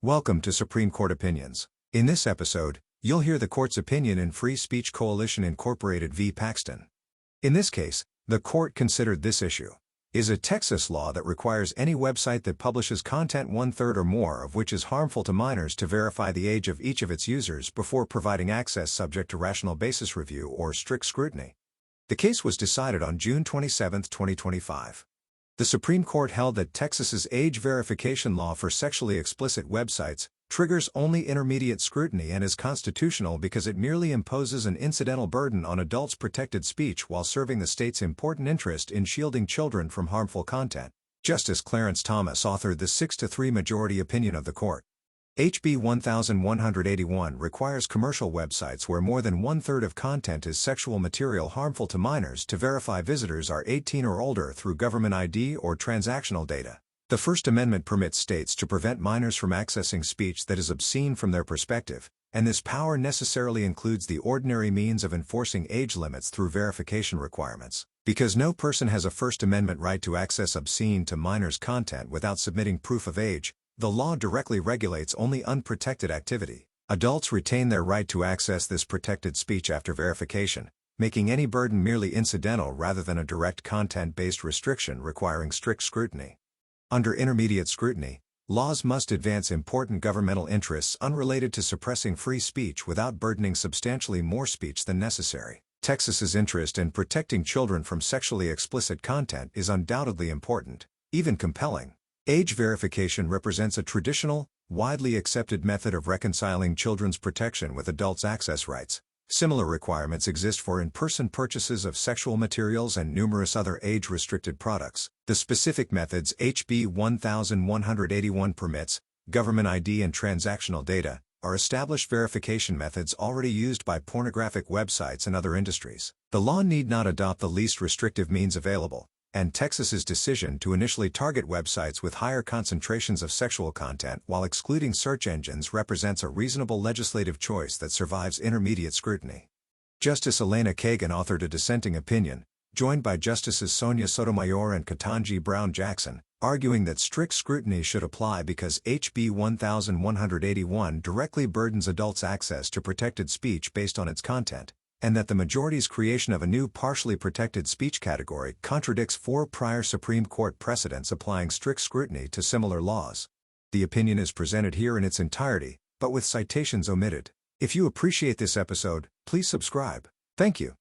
Welcome to Supreme Court Opinions. In this episode, you'll hear the court's opinion in Free Speech Coalition Incorporated v. Paxton. In this case, the court considered this issue. Is a Texas law that requires any website that publishes content one-third or more of which is harmful to minors to verify the age of each of its users before providing access subject to rational basis review or strict scrutiny? The case was decided on June 27, 2025. The Supreme Court held that Texas's age verification law for sexually explicit websites triggers only intermediate scrutiny and is constitutional because it merely imposes an incidental burden on adults' protected speech while serving the state's important interest in shielding children from harmful content. Justice Clarence Thomas authored the 6-3 majority opinion of the court. HB 1181 requires commercial websites where more than one-third of content is sexual material harmful to minors to verify visitors are 18 or older through government ID or transactional data. The First Amendment permits states to prevent minors from accessing speech that is obscene from their perspective, and this power necessarily includes the ordinary means of enforcing age limits through verification requirements. Because no person has a First Amendment right to access obscene to minors content without submitting proof of age, the law directly regulates only unprotected activity. Adults retain their right to access this protected speech after verification, making any burden merely incidental rather than a direct content-based restriction requiring strict scrutiny. Under intermediate scrutiny, laws must advance important governmental interests unrelated to suppressing free speech without burdening substantially more speech than necessary. Texas's interest in protecting children from sexually explicit content is undoubtedly important, even compelling. Age verification represents a traditional, widely accepted method of reconciling children's protection with adults' access rights. Similar requirements exist for in-person purchases of sexual materials and numerous other age-restricted products. The specific methods HB 1181 permits, government ID and transactional data, are established verification methods already used by pornographic websites and other industries. The law need not adopt the least restrictive means available, and Texas's decision to initially target websites with higher concentrations of sexual content while excluding search engines represents a reasonable legislative choice that survives intermediate scrutiny. Justice Elena Kagan authored a dissenting opinion, joined by Justices Sonia Sotomayor and Ketanji Brown-Jackson, arguing that strict scrutiny should apply because HB 1181 directly burdens adults' access to protected speech based on its content, and that the majority's creation of a new partially protected speech category contradicts 4 prior Supreme Court precedents applying strict scrutiny to similar laws. The opinion is presented here in its entirety, but with citations omitted. If you appreciate this episode, please subscribe. Thank you.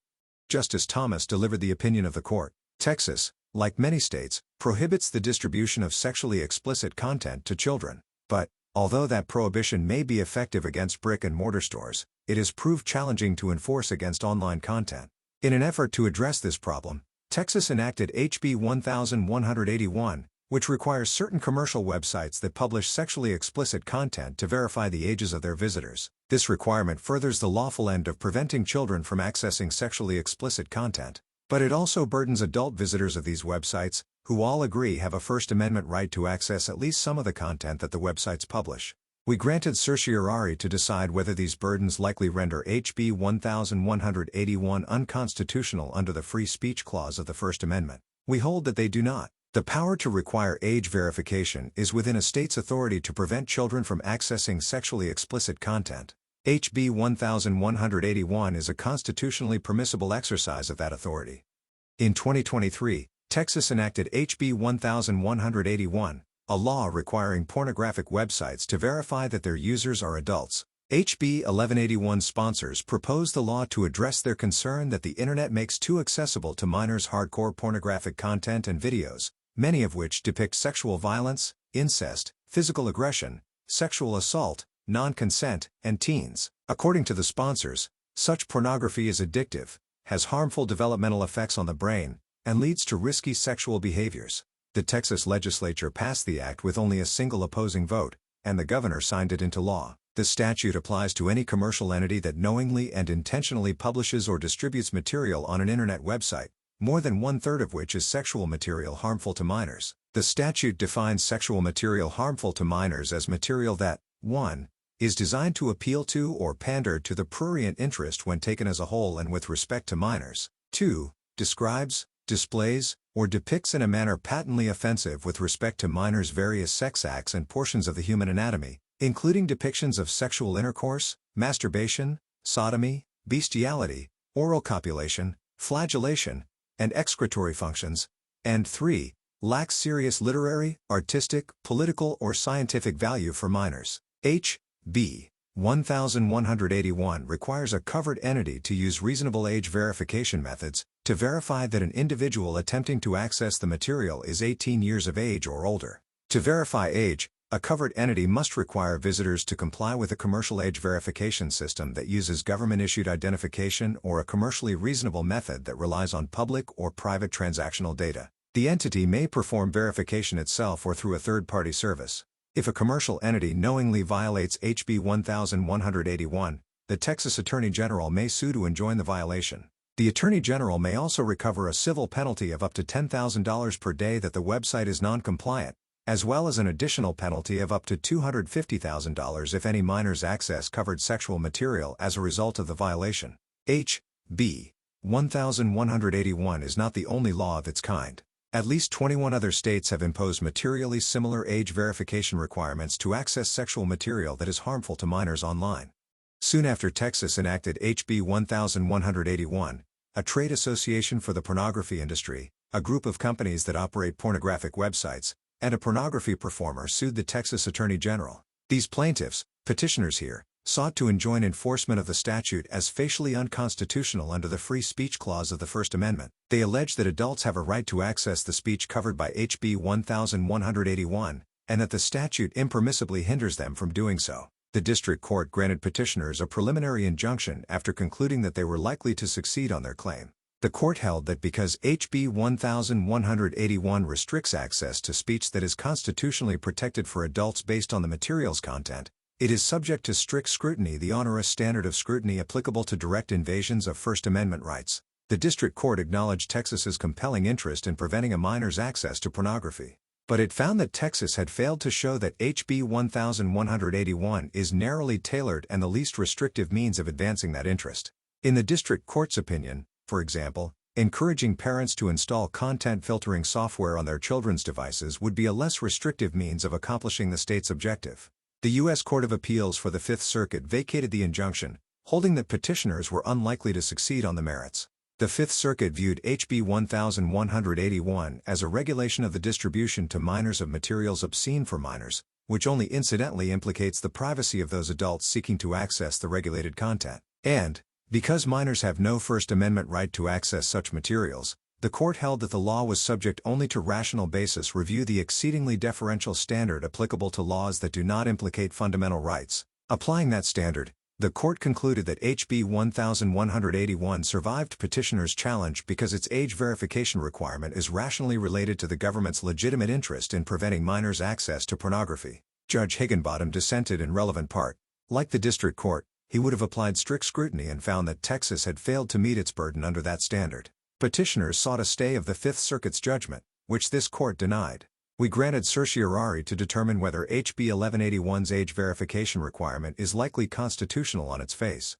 Justice Thomas delivered the opinion of the court. Texas, like many states, prohibits the distribution of sexually explicit content to children. But, although that prohibition may be effective against brick-and-mortar stores, it is proved challenging to enforce against online content. In an effort to address this problem, Texas enacted HB 1181, which requires certain commercial websites that publish sexually explicit content to verify the ages of their visitors. This requirement furthers the lawful end of preventing children from accessing sexually explicit content. But it also burdens adult visitors of these websites, who all agree have a First Amendment right to access at least some of the content that the websites publish. We granted certiorari to decide whether these burdens likely render HB 1181 unconstitutional under the Free Speech Clause of the First Amendment. We hold that they do not. The power to require age verification is within a state's authority to prevent children from accessing sexually explicit content. HB 1181 is a constitutionally permissible exercise of that authority. In 2023, Texas enacted HB 1181, a law requiring pornographic websites to verify that their users are adults. HB 1181 sponsors propose the law to address their concern that the Internet makes too accessible to minors hardcore pornographic content and videos, many of which depict sexual violence, incest, physical aggression, sexual assault, non-consent, and teens. According to the sponsors, such pornography is addictive, has harmful developmental effects on the brain, and leads to risky sexual behaviors. The Texas legislature passed the act with only a single opposing vote, and the governor signed it into law. The statute applies to any commercial entity that knowingly and intentionally publishes or distributes material on an internet website, more than one-third of which is sexual material harmful to minors. The statute defines sexual material harmful to minors as material that, 1. is designed to appeal to or pander to the prurient interest when taken as a whole and with respect to minors, 2. describes, displays, or depicts in a manner patently offensive with respect to minors various sex acts and portions of the human anatomy, including depictions of sexual intercourse, masturbation, sodomy, bestiality, oral copulation, flagellation, and excretory functions, and 3. Lacks serious literary, artistic, political, or scientific value for minors. H.B. 1181 requires a covered entity to use reasonable age verification methods to verify that an individual attempting to access the material is 18 years of age or older. To verify age, a covered entity must require visitors to comply with a commercial age verification system that uses government-issued identification or a commercially reasonable method that relies on public or private transactional data. The entity may perform verification itself or through a third-party service. If a commercial entity knowingly violates HB 1181, the Texas Attorney General may sue to enjoin the violation. The Attorney General may also recover a civil penalty of up to $10,000 per day that the website is non-compliant, as well as an additional penalty of up to $250,000 if any minors access covered sexual material as a result of the violation. H.B. 1181 is not the only law of its kind. At least 21 other states have imposed materially similar age verification requirements to access sexual material that is harmful to minors online. Soon after Texas enacted HB 1181, a trade association for the pornography industry, a group of companies that operate pornographic websites, and a pornography performer sued the Texas Attorney General. These plaintiffs, petitioners here, sought to enjoin enforcement of the statute as facially unconstitutional under the Free Speech Clause of the First Amendment. They allege that adults have a right to access the speech covered by HB 1181, and that the statute impermissibly hinders them from doing so. The district court granted petitioners a preliminary injunction after concluding that they were likely to succeed on their claim. The court held that because HB 1181 restricts access to speech that is constitutionally protected for adults based on the material's content, it is subject to strict scrutiny, the onerous standard of scrutiny applicable to direct invasions of First Amendment rights. The district court acknowledged Texas's compelling interest in preventing a minor's access to pornography. But it found that Texas had failed to show that HB 1181 is narrowly tailored and the least restrictive means of advancing that interest. In the district court's opinion, for example, encouraging parents to install content filtering software on their children's devices would be a less restrictive means of accomplishing the state's objective. The U.S. Court of Appeals for the Fifth Circuit vacated the injunction, holding that petitioners were unlikely to succeed on the merits. The Fifth Circuit viewed HB 1181 as a regulation of the distribution to minors of materials obscene for minors, which only incidentally implicates the privacy of those adults seeking to access the regulated content. And, because minors have no First Amendment right to access such materials, the court held that the law was subject only to rational basis review, the exceedingly deferential standard applicable to laws that do not implicate fundamental rights. Applying that standard, the court concluded that HB 1181 survived petitioners' challenge because its age verification requirement is rationally related to the government's legitimate interest in preventing minors' access to pornography. Judge Higginbottom dissented in relevant part. Like the district court, he would have applied strict scrutiny and found that Texas had failed to meet its burden under that standard. Petitioners sought a stay of the Fifth Circuit's judgment, which this court denied. We granted certiorari to determine whether HB 1181's age verification requirement is likely constitutional on its face.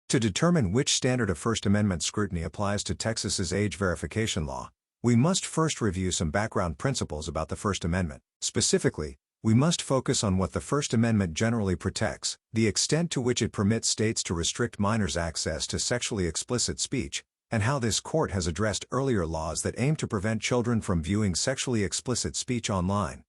To determine which standard of First Amendment scrutiny applies to Texas's age verification law, we must first review some background principles about the First Amendment. Specifically, we must focus on what the First Amendment generally protects, the extent to which it permits states to restrict minors' access to sexually explicit speech, and how this court has addressed earlier laws that aim to prevent children from viewing sexually explicit speech online.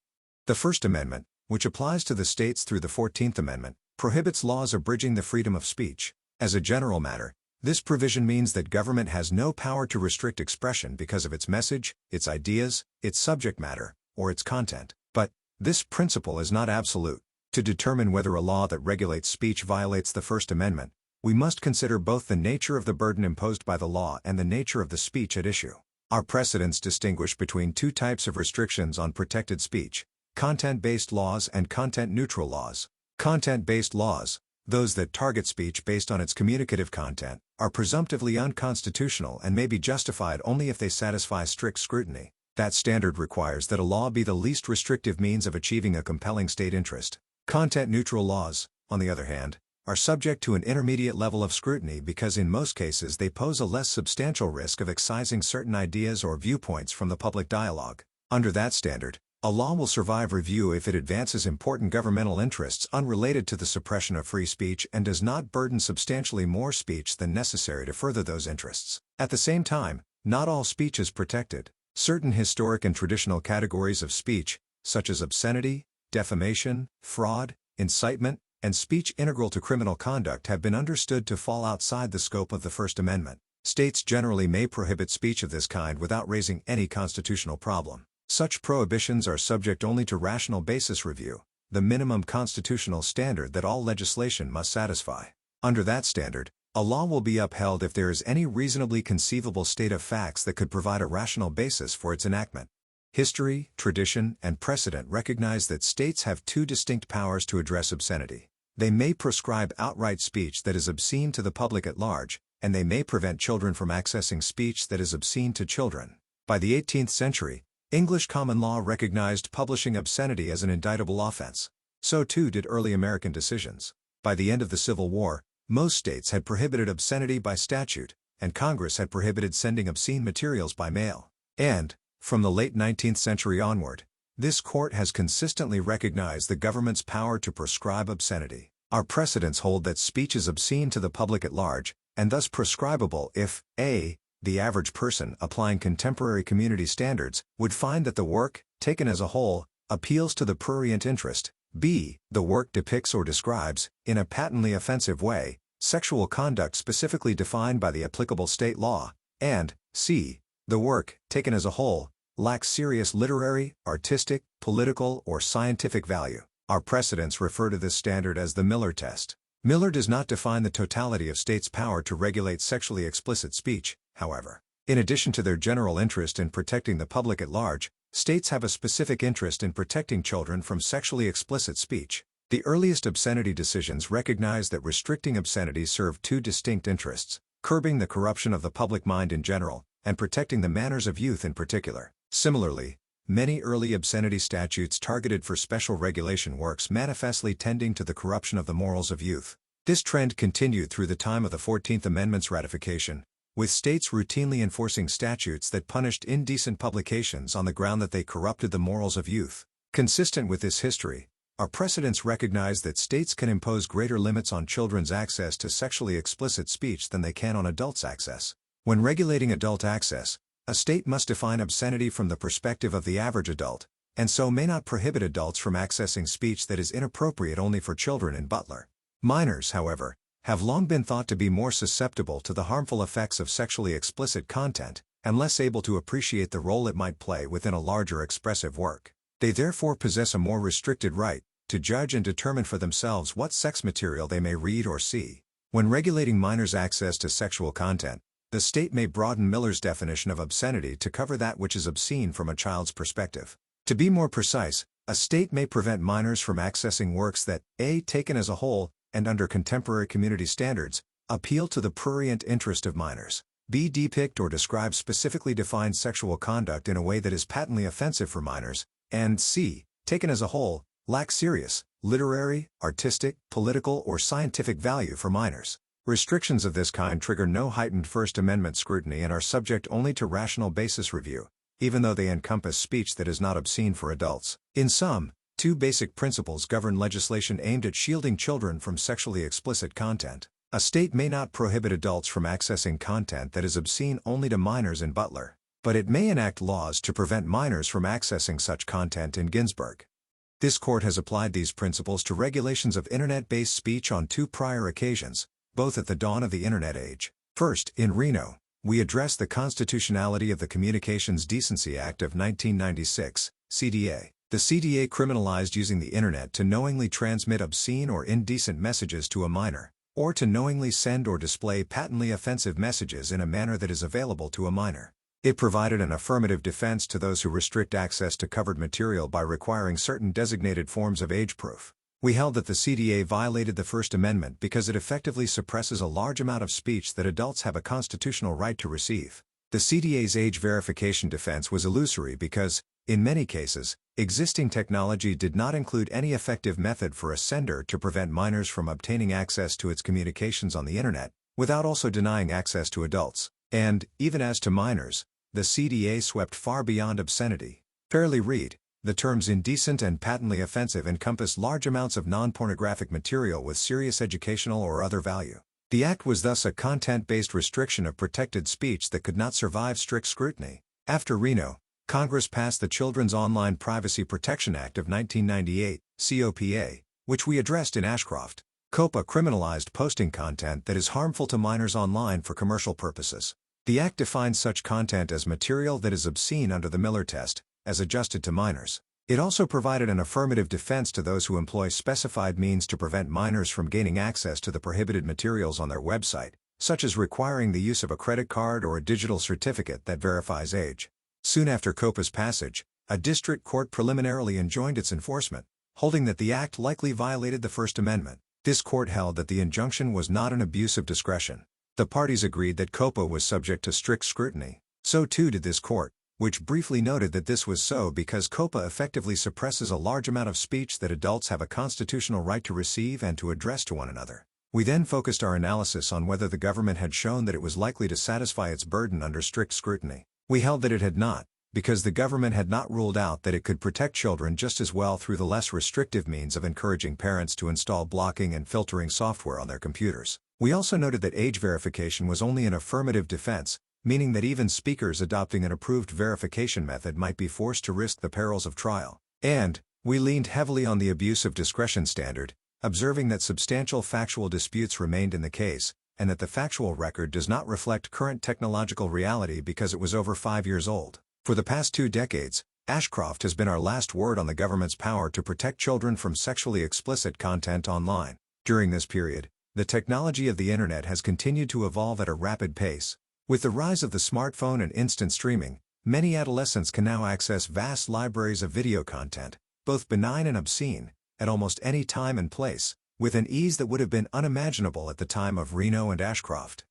The First Amendment, which applies to the states through the 14th Amendment, prohibits laws abridging the freedom of speech. As a general matter, this provision means that government has no power to restrict expression because of its message, its ideas, its subject matter, or its content. But this principle is not absolute. To determine whether a law that regulates speech violates the First Amendment, we must consider both the nature of the burden imposed by the law and the nature of the speech at issue. Our precedents distinguish between two types of restrictions on protected speech: content-based laws and content-neutral laws. Content-based laws, those that target speech based on its communicative content, are presumptively unconstitutional and may be justified only if they satisfy strict scrutiny. That standard requires that a law be the least restrictive means of achieving a compelling state interest. Content-neutral laws, on the other hand, are subject to an intermediate level of scrutiny because in most cases they pose a less substantial risk of excising certain ideas or viewpoints from the public dialogue. Under that standard, A law will survive review if it advances important governmental interests unrelated to the suppression of free speech and does not burden substantially more speech than necessary to further those interests. At the same time, not all speech is protected. Certain historic and traditional categories of speech, such as obscenity, defamation, fraud, incitement, and speech integral to criminal conduct, have been understood to fall outside the scope of the First Amendment. States generally may prohibit speech of this kind without raising any constitutional problem. Such prohibitions are subject only to rational basis review, the minimum constitutional standard that all legislation must satisfy. Under that standard, a law will be upheld if there is any reasonably conceivable state of facts that could provide a rational basis for its enactment. History, tradition, and precedent recognize that states have two distinct powers to address obscenity. They may prescribe outright speech that is obscene to the public at large, and they may prevent children from accessing speech that is obscene to children. By the 18th century, English common law recognized publishing obscenity as an indictable offense. So too did early American decisions. By the end of the Civil War, most states had prohibited obscenity by statute, and Congress had prohibited sending obscene materials by mail. And, from the late 19th century onward, this court has consistently recognized the government's power to prescribe obscenity. Our precedents hold that speech is obscene to the public at large, and thus prescribable if, a, the average person applying contemporary community standards would find that the work, taken as a whole, appeals to the prurient interest, b, the work depicts or describes, in a patently offensive way, sexual conduct specifically defined by the applicable state law, and c, the work, taken as a whole, lacks serious literary, artistic, political, or scientific value. Our precedents refer to this standard as the Miller test. Miller does not define the totality of states' power to regulate sexually explicit speech, however. In addition to their general interest in protecting the public at large, states have a specific interest in protecting children from sexually explicit speech. The earliest obscenity decisions recognized that restricting obscenity served two distinct interests: curbing the corruption of the public mind in general, and protecting the manners of youth in particular. Similarly, many early obscenity statutes targeted for special regulation works manifestly tending to the corruption of the morals of youth. This trend continued through the time of the 14th Amendment's ratification, with states routinely enforcing statutes that punished indecent publications on the ground that they corrupted the morals of youth. Consistent with this history, our precedents recognize that states can impose greater limits on children's access to sexually explicit speech than they can on adults' access. When regulating adult access, a state must define obscenity from the perspective of the average adult, and so may not prohibit adults from accessing speech that is inappropriate only for children in Butler. Minors, however, have long been thought to be more susceptible to the harmful effects of sexually explicit content, and less able to appreciate the role it might play within a larger expressive work. They therefore possess a more restricted right to judge and determine for themselves what sex material they may read or see. When regulating minors' access to sexual content, the state may broaden Miller's definition of obscenity to cover that which is obscene from a child's perspective. To be more precise, a state may prevent minors from accessing works that, a, taken as a whole, and under contemporary community standards, appeal to the prurient interest of minors, b, depict or describe specifically defined sexual conduct in a way that is patently offensive for minors, and c, taken as a whole, lack serious, literary, artistic, political, or scientific value for minors. Restrictions of this kind trigger no heightened First Amendment scrutiny and are subject only to rational basis review, even though they encompass speech that is not obscene for adults. In sum, two basic principles govern legislation aimed at shielding children from sexually explicit content. A state may not prohibit adults from accessing content that is obscene only to minors in Butler, but it may enact laws to prevent minors from accessing such content in Ginsburg. This court has applied these principles to regulations of Internet-based speech on two prior occasions, both at the dawn of the Internet age. First, in Reno, we addressed the constitutionality of the Communications Decency Act of 1996, CDA. The CDA criminalized using the Internet to knowingly transmit obscene or indecent messages to a minor, or to knowingly send or display patently offensive messages in a manner that is available to a minor. It provided an affirmative defense to those who restrict access to covered material by requiring certain designated forms of age proof. We held that the CDA violated the First Amendment because it effectively suppresses a large amount of speech that adults have a constitutional right to receive. The CDA's age verification defense was illusory because, in many cases, existing technology did not include any effective method for a sender to prevent minors from obtaining access to its communications on the Internet, without also denying access to adults. And, even as to minors, the CDA swept far beyond obscenity. Fairly read, The terms indecent and patently offensive encompass large amounts of non-pornographic material with serious educational or other value. The act was thus a content-based restriction of protected speech that could not survive strict scrutiny. After Reno, Congress passed the Children's Online Privacy Protection Act of 1998, COPA, which we addressed in Ashcroft. COPA criminalized posting content that is harmful to minors online for commercial purposes. The act defines such content as material that is obscene under the Miller test, as adjusted to minors. It also provided an affirmative defense to those who employ specified means to prevent minors from gaining access to the prohibited materials on their website, such as requiring the use of a credit card or a digital certificate that verifies age. Soon after COPA's passage, a district court preliminarily enjoined its enforcement, holding that the act likely violated the First Amendment. This court held that the injunction was not an abuse of discretion. The parties agreed that COPA was subject to strict scrutiny. So too did this court, which briefly noted that this was so because COPA effectively suppresses a large amount of speech that adults have a constitutional right to receive and to address to one another. We then focused our analysis on whether the government had shown that it was likely to satisfy its burden under strict scrutiny. We held that it had not, because the government had not ruled out that it could protect children just as well through the less restrictive means of encouraging parents to install blocking and filtering software on their computers. We also noted that age verification was only an affirmative defense, meaning that even speakers adopting an approved verification method might be forced to risk the perils of trial. And we leaned heavily on the abuse of discretion standard, observing that substantial factual disputes remained in the case, and that the factual record does not reflect current technological reality because it was over 5 years old. For the past 2 decades, Ashcroft has been our last word on the government's power to protect children from sexually explicit content online. During this period, the technology of the internet has continued to evolve at a rapid pace. With the rise of the smartphone and instant streaming, many adolescents can now access vast libraries of video content, both benign and obscene, at almost any time and place, with an ease that would have been unimaginable at the time of Reno and Ashcroft.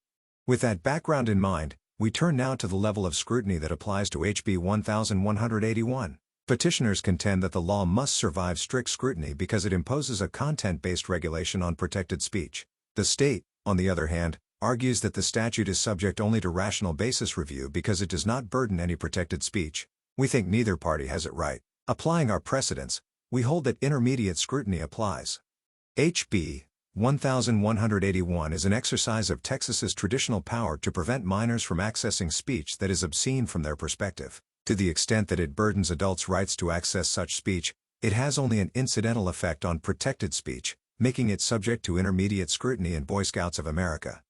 With that background in mind, we turn now to the level of scrutiny that applies to HB 1181. Petitioners contend that the law must survive strict scrutiny because it imposes a content-based regulation on protected speech. The state, on the other hand, argues that the statute is subject only to rational basis review because it does not burden any protected speech. We think neither party has it right. Applying our precedents, we hold that intermediate scrutiny applies. HB 1181 is an exercise of Texas's traditional power to prevent minors from accessing speech that is obscene from their perspective. To the extent that it burdens adults' rights to access such speech, it has only an incidental effect on protected speech, making it subject to intermediate scrutiny in Boy Scouts of America.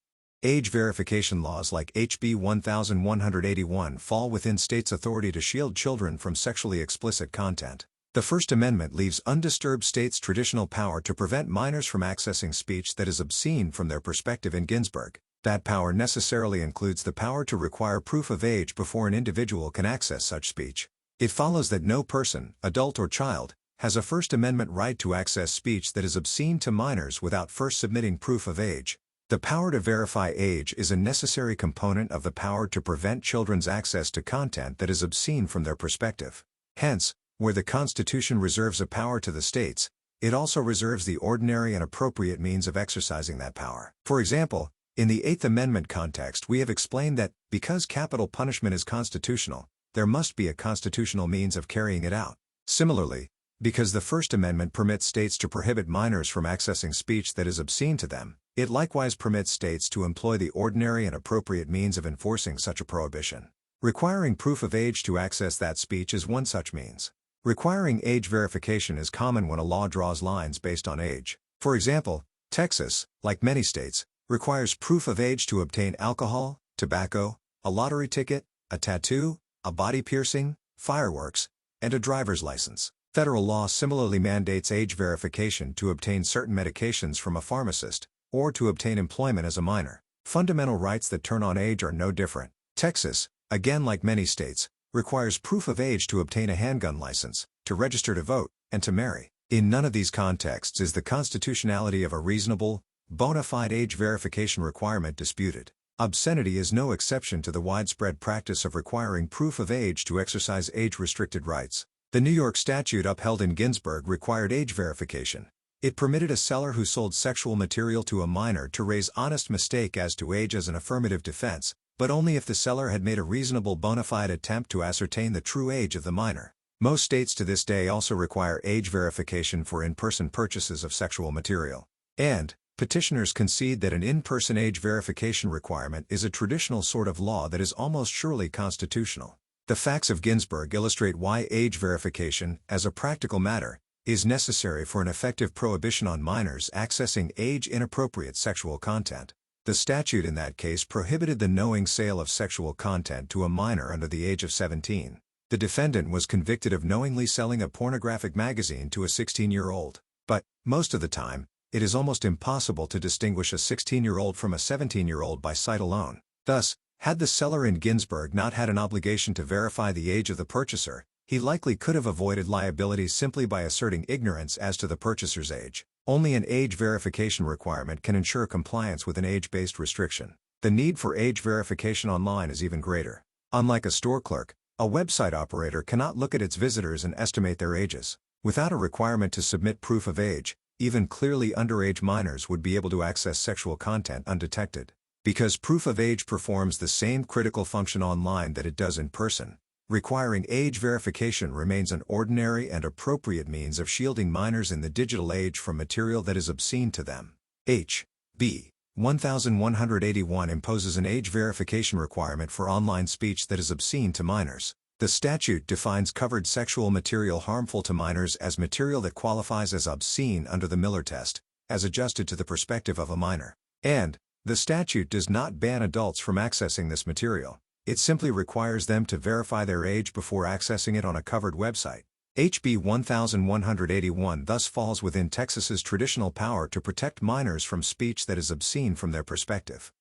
Age verification laws like HB 1181 fall within states' authority to shield children from sexually explicit content. The First Amendment leaves undisturbed states' traditional power to prevent minors from accessing speech that is obscene from their perspective in Ginsburg. That power necessarily includes the power to require proof of age before an individual can access such speech. It follows that no person, adult or child, has a First Amendment right to access speech that is obscene to minors without first submitting proof of age. The power to verify age is a necessary component of the power to prevent children's access to content that is obscene from their perspective. Hence, where the Constitution reserves a power to the states, it also reserves the ordinary and appropriate means of exercising that power. For example, in the Eighth Amendment context we have explained that, because capital punishment is constitutional, there must be a constitutional means of carrying it out. Similarly, because the First Amendment permits states to prohibit minors from accessing speech that is obscene to them, it likewise permits states to employ the ordinary and appropriate means of enforcing such a prohibition. Requiring proof of age to access that speech is one such means. Requiring age verification is common when a law draws lines based on age. For example, Texas, like many states, requires proof of age to obtain alcohol, tobacco, a lottery ticket, a tattoo, a body piercing, fireworks, and a driver's license. Federal law similarly mandates age verification to obtain certain medications from a pharmacist, or to obtain employment as a minor. Fundamental rights that turn on age are no different. Texas, again like many states, requires proof of age to obtain a handgun license, to register to vote, and to marry. In none of these contexts is the constitutionality of a reasonable, bona fide age verification requirement disputed. Obscenity is no exception to the widespread practice of requiring proof of age to exercise age-restricted rights. The New York statute upheld in Ginsburg required age verification. It permitted a seller who sold sexual material to a minor to raise honest mistake as to age as an affirmative defense, but only if the seller had made a reasonable bona fide attempt to ascertain the true age of the minor. Most states to this day also require age verification for in-person purchases of sexual material. And petitioners concede that an in-person age verification requirement is a traditional sort of law that is almost surely constitutional. The facts of Ginsburg illustrate why age verification, as a practical matter, is necessary for an effective prohibition on minors accessing age-inappropriate sexual content. The statute in that case prohibited the knowing sale of sexual content to a minor under the age of 17. The defendant was convicted of knowingly selling a pornographic magazine to a 16-year-old. But, most of the time, it is almost impossible to distinguish a 16-year-old from a 17-year-old by sight alone. Thus, had the seller in Ginsburg not had an obligation to verify the age of the purchaser, he likely could have avoided liability simply by asserting ignorance as to the purchaser's age. Only an age verification requirement can ensure compliance with an age-based restriction. The need for age verification online is even greater. Unlike a store clerk, a website operator cannot look at its visitors and estimate their ages. Without a requirement to submit proof of age, even clearly underage minors would be able to access sexual content undetected. Because proof of age performs the same critical function online that it does in person, requiring age verification remains an ordinary and appropriate means of shielding minors in the digital age from material that is obscene to them. H.B. 1181 imposes an age verification requirement for online speech that is obscene to minors. The statute defines covered sexual material harmful to minors as material that qualifies as obscene under the Miller test, as adjusted to the perspective of a minor. And the statute does not ban adults from accessing this material. It simply requires them to verify their age before accessing it on a covered website. HB 1181 thus falls within Texas's traditional power to protect minors from speech that is obscene from their perspective.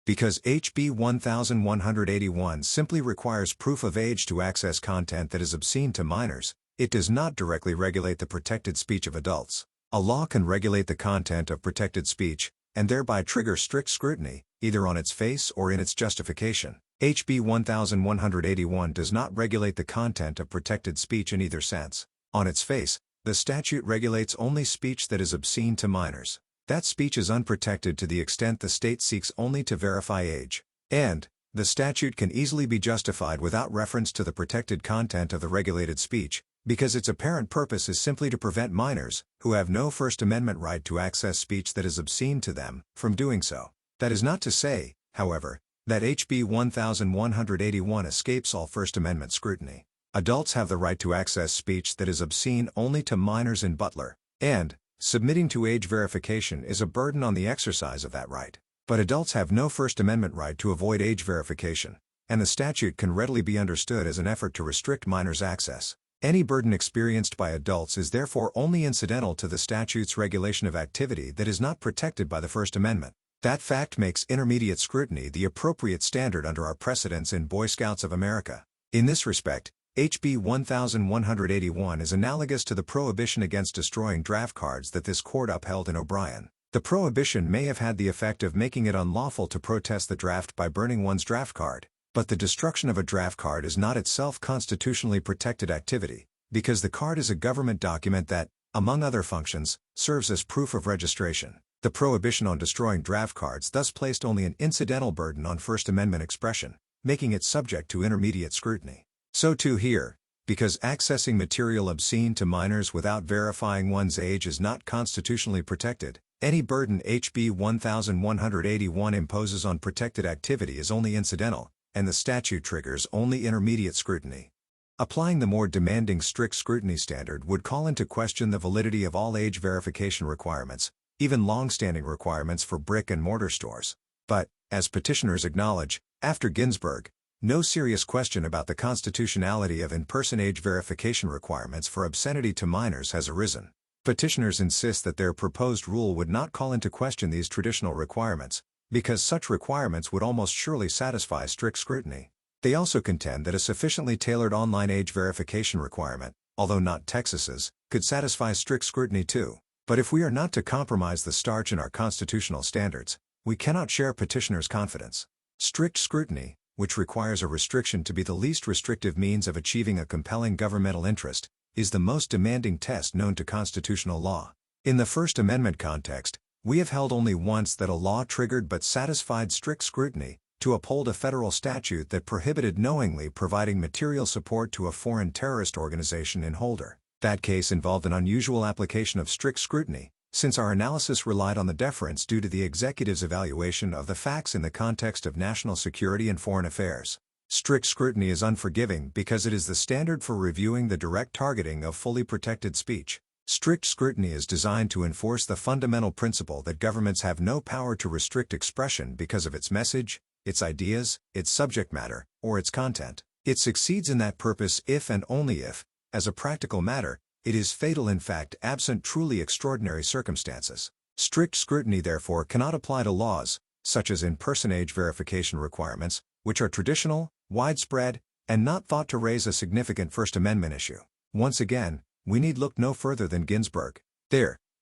Because HB 1181 simply requires proof of age to access content that is obscene to minors, it does not directly regulate the protected speech of adults. A law can regulate the content of protected speech, and thereby trigger strict scrutiny, either on its face or in its justification. HB 1181 does not regulate the content of protected speech in either sense. On its face, the statute regulates only speech that is obscene to minors. That speech is unprotected to the extent the state seeks only to verify age. And the statute can easily be justified without reference to the protected content of the regulated speech, because its apparent purpose is simply to prevent minors, who have no First Amendment right to access speech that is obscene to them, from doing so. That is not to say, however, that HB 1181 escapes all First Amendment scrutiny. Adults have the right to access speech that is obscene only to minors in Butler, and submitting to age verification is a burden on the exercise of that right. But adults have no First Amendment right to avoid age verification, and the statute can readily be understood as an effort to restrict minors' access. Any burden experienced by adults is therefore only incidental to the statute's regulation of activity that is not protected by the First Amendment. That fact makes intermediate scrutiny the appropriate standard under our precedents in Boy Scouts of America. In this respect, HB 1181 is analogous to the prohibition against destroying draft cards that this court upheld in O'Brien. The prohibition may have had the effect of making it unlawful to protest the draft by burning one's draft card, but the destruction of a draft card is not itself constitutionally protected activity, because the card is a government document that, among other functions, serves as proof of registration. The prohibition on destroying draft cards thus placed only an incidental burden on First Amendment expression, making it subject to intermediate scrutiny. So too here, because accessing material obscene to minors without verifying one's age is not constitutionally protected, any burden HB 1181 imposes on protected activity is only incidental, and the statute triggers only intermediate scrutiny. Applying the more demanding strict scrutiny standard would call into question the validity of all age verification requirements, even long-standing requirements for brick-and-mortar stores. But, as petitioners acknowledge, after Ginsburg, no serious question about the constitutionality of in-person age verification requirements for obscenity to minors has arisen. Petitioners insist that their proposed rule would not call into question these traditional requirements, because such requirements would almost surely satisfy strict scrutiny. They also contend that a sufficiently tailored online age verification requirement, although not Texas's, could satisfy strict scrutiny too. But if we are not to compromise the starch in our constitutional standards, we cannot share petitioners' confidence. Strict scrutiny, which requires a restriction to be the least restrictive means of achieving a compelling governmental interest, is the most demanding test known to constitutional law. In the First Amendment context, we have held only once that a law triggered but satisfied strict scrutiny, to uphold a federal statute that prohibited knowingly providing material support to a foreign terrorist organization in holder. That case involved an unusual application of strict scrutiny, since our analysis relied on the deference due to the executive's evaluation of the facts in the context of national security and foreign affairs. Strict scrutiny is unforgiving because it is the standard for reviewing the direct targeting of fully protected speech. Strict scrutiny is designed to enforce the fundamental principle that governments have no power to restrict expression because of its message, its ideas, its subject matter, or its content. It succeeds in that purpose if and only if, as a practical matter, it is fatal in fact absent truly extraordinary circumstances. Strict scrutiny therefore cannot apply to laws, such as in-person age verification requirements, which are traditional, widespread, and not thought to raise a significant First Amendment issue. Once again, we need look no further than Ginsburg.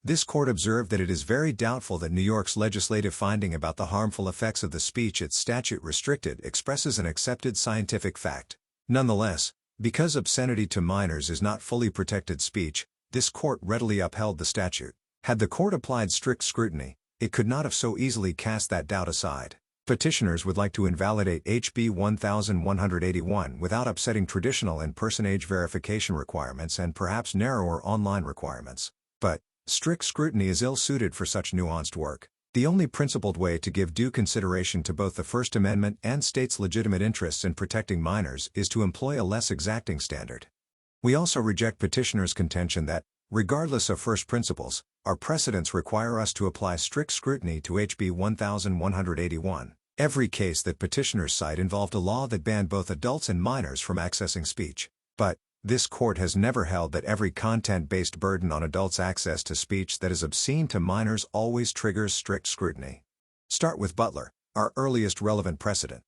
This court observed that it is very doubtful that New York's legislative finding about the harmful effects of the speech its statute restricted expresses an accepted scientific fact. Nonetheless, because obscenity to minors is not fully protected speech, this court readily upheld the statute. Had the court applied strict scrutiny, it could not have so easily cast that doubt aside. Petitioners would like to invalidate HB 1181 without upsetting traditional in-person age verification requirements and perhaps narrower online requirements. But strict scrutiny is ill-suited for such nuanced work. The only principled way to give due consideration to both the First Amendment and states' legitimate interests in protecting minors is to employ a less exacting standard. We also reject petitioners' contention that, regardless of first principles, our precedents require us to apply strict scrutiny to HB 1181. Every case that petitioners cite involved a law that banned both adults and minors from accessing speech. But this court has never held that every content-based burden on adults' access to speech that is obscene to minors always triggers strict scrutiny. Start with Butler, our earliest relevant precedent.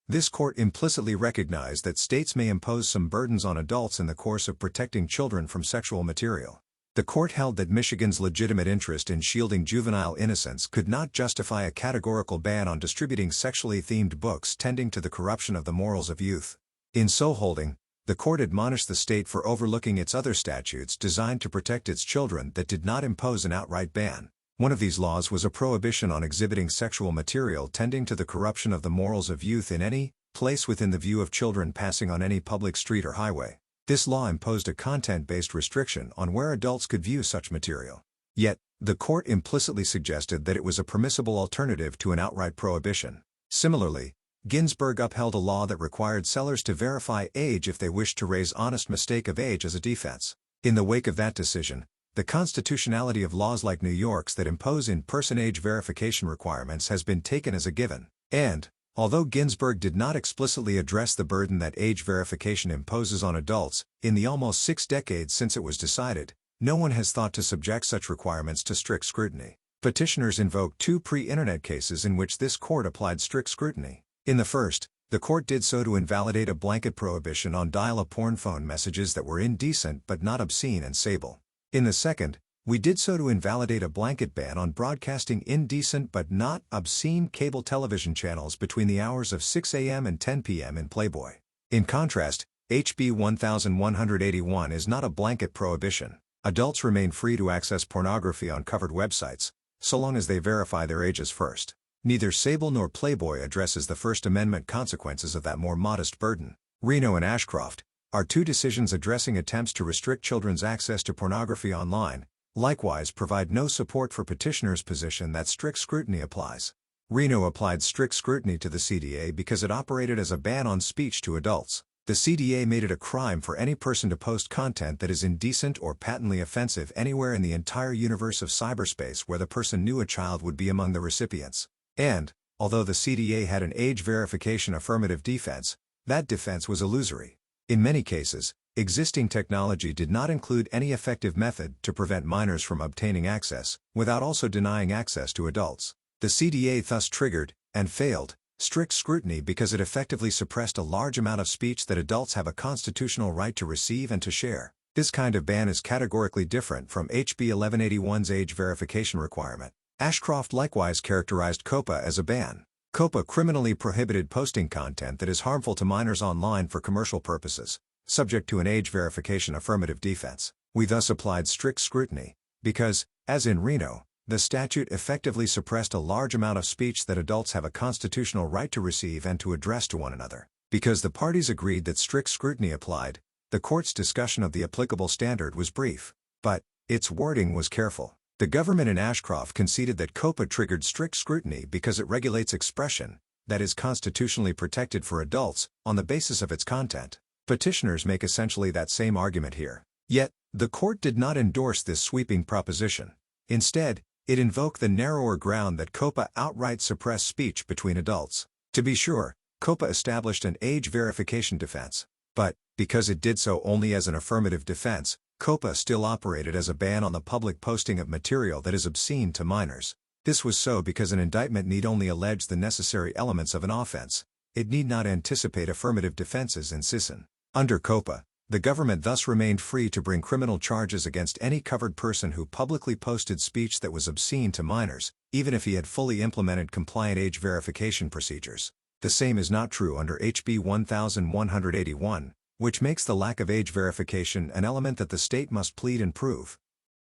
This court implicitly recognized that states may impose some burdens on adults in the course of protecting children from sexual material. The court held that Michigan's legitimate interest in shielding juvenile innocence could not justify a categorical ban on distributing sexually themed books tending to the corruption of the morals of youth. In so holding, the court admonished the state for overlooking its other statutes designed to protect its children that did not impose an outright ban. One of these laws was a prohibition on exhibiting sexual material tending to the corruption of the morals of youth in any place within the view of children passing on any public street or highway. This law imposed a content-based restriction on where adults could view such material. Yet, the court implicitly suggested that it was a permissible alternative to an outright prohibition. Similarly, Ginsburg upheld a law that required sellers to verify age if they wished to raise honest mistake of age as a defense. In the wake of that decision, the constitutionality of laws like New York's that impose in-person age verification requirements has been taken as a given. And, although Ginsburg did not explicitly address the burden that age verification imposes on adults, in the almost 6 decades since it was decided, no one has thought to subject such requirements to strict scrutiny. Petitioners invoke 2 pre-internet cases in which this court applied strict scrutiny. In the first, the court did so to invalidate a blanket prohibition on dial-a-porn phone messages that were indecent but not obscene and sable. In the second, we did so to invalidate a blanket ban on broadcasting indecent but not obscene cable television channels between the hours of 6 a.m. and 10 p.m. in Playboy. In contrast, HB 1181 is not a blanket prohibition. Adults remain free to access pornography on covered websites, so long as they verify their ages first. Neither Sable nor Playboy addresses the First Amendment consequences of that more modest burden. Reno and Ashcroft are 2 decisions addressing attempts to restrict children's access to pornography online, likewise provide no support for petitioners' position that strict scrutiny applies. Reno applied strict scrutiny to the CDA because it operated as a ban on speech to adults. The CDA made it a crime for any person to post content that is indecent or patently offensive anywhere in the entire universe of cyberspace where the person knew a child would be among the recipients. And, although the CDA had an age verification affirmative defense, that defense was illusory. In many cases, existing technology did not include any effective method to prevent minors from obtaining access, without also denying access to adults. The CDA thus triggered, and failed, strict scrutiny because it effectively suppressed a large amount of speech that adults have a constitutional right to receive and to share. This kind of ban is categorically different from HB 1181's age verification requirement. Ashcroft likewise characterized COPA as a ban. COPA criminally prohibited posting content that is harmful to minors online for commercial purposes, subject to an age verification affirmative defense. We thus applied strict scrutiny, because, as in Reno, the statute effectively suppressed a large amount of speech that adults have a constitutional right to receive and to address to one another. Because the parties agreed that strict scrutiny applied, the court's discussion of the applicable standard was brief. But its wording was careful. The government in Ashcroft conceded that COPA triggered strict scrutiny because it regulates expression, that is constitutionally protected for adults, on the basis of its content. Petitioners make essentially that same argument here. Yet, the court did not endorse this sweeping proposition. Instead, it invoked the narrower ground that COPA outright suppressed speech between adults. To be sure, COPA established an age verification defense. But, because it did so only as an affirmative defense, COPA still operated as a ban on the public posting of material that is obscene to minors. This was so because an indictment need only allege the necessary elements of an offense. It need not anticipate affirmative defenses in citizen. Under COPA, the government thus remained free to bring criminal charges against any covered person who publicly posted speech that was obscene to minors, even if he had fully implemented compliant age verification procedures. The same is not true under HB 1181, which makes the lack of age verification an element that the state must plead and prove.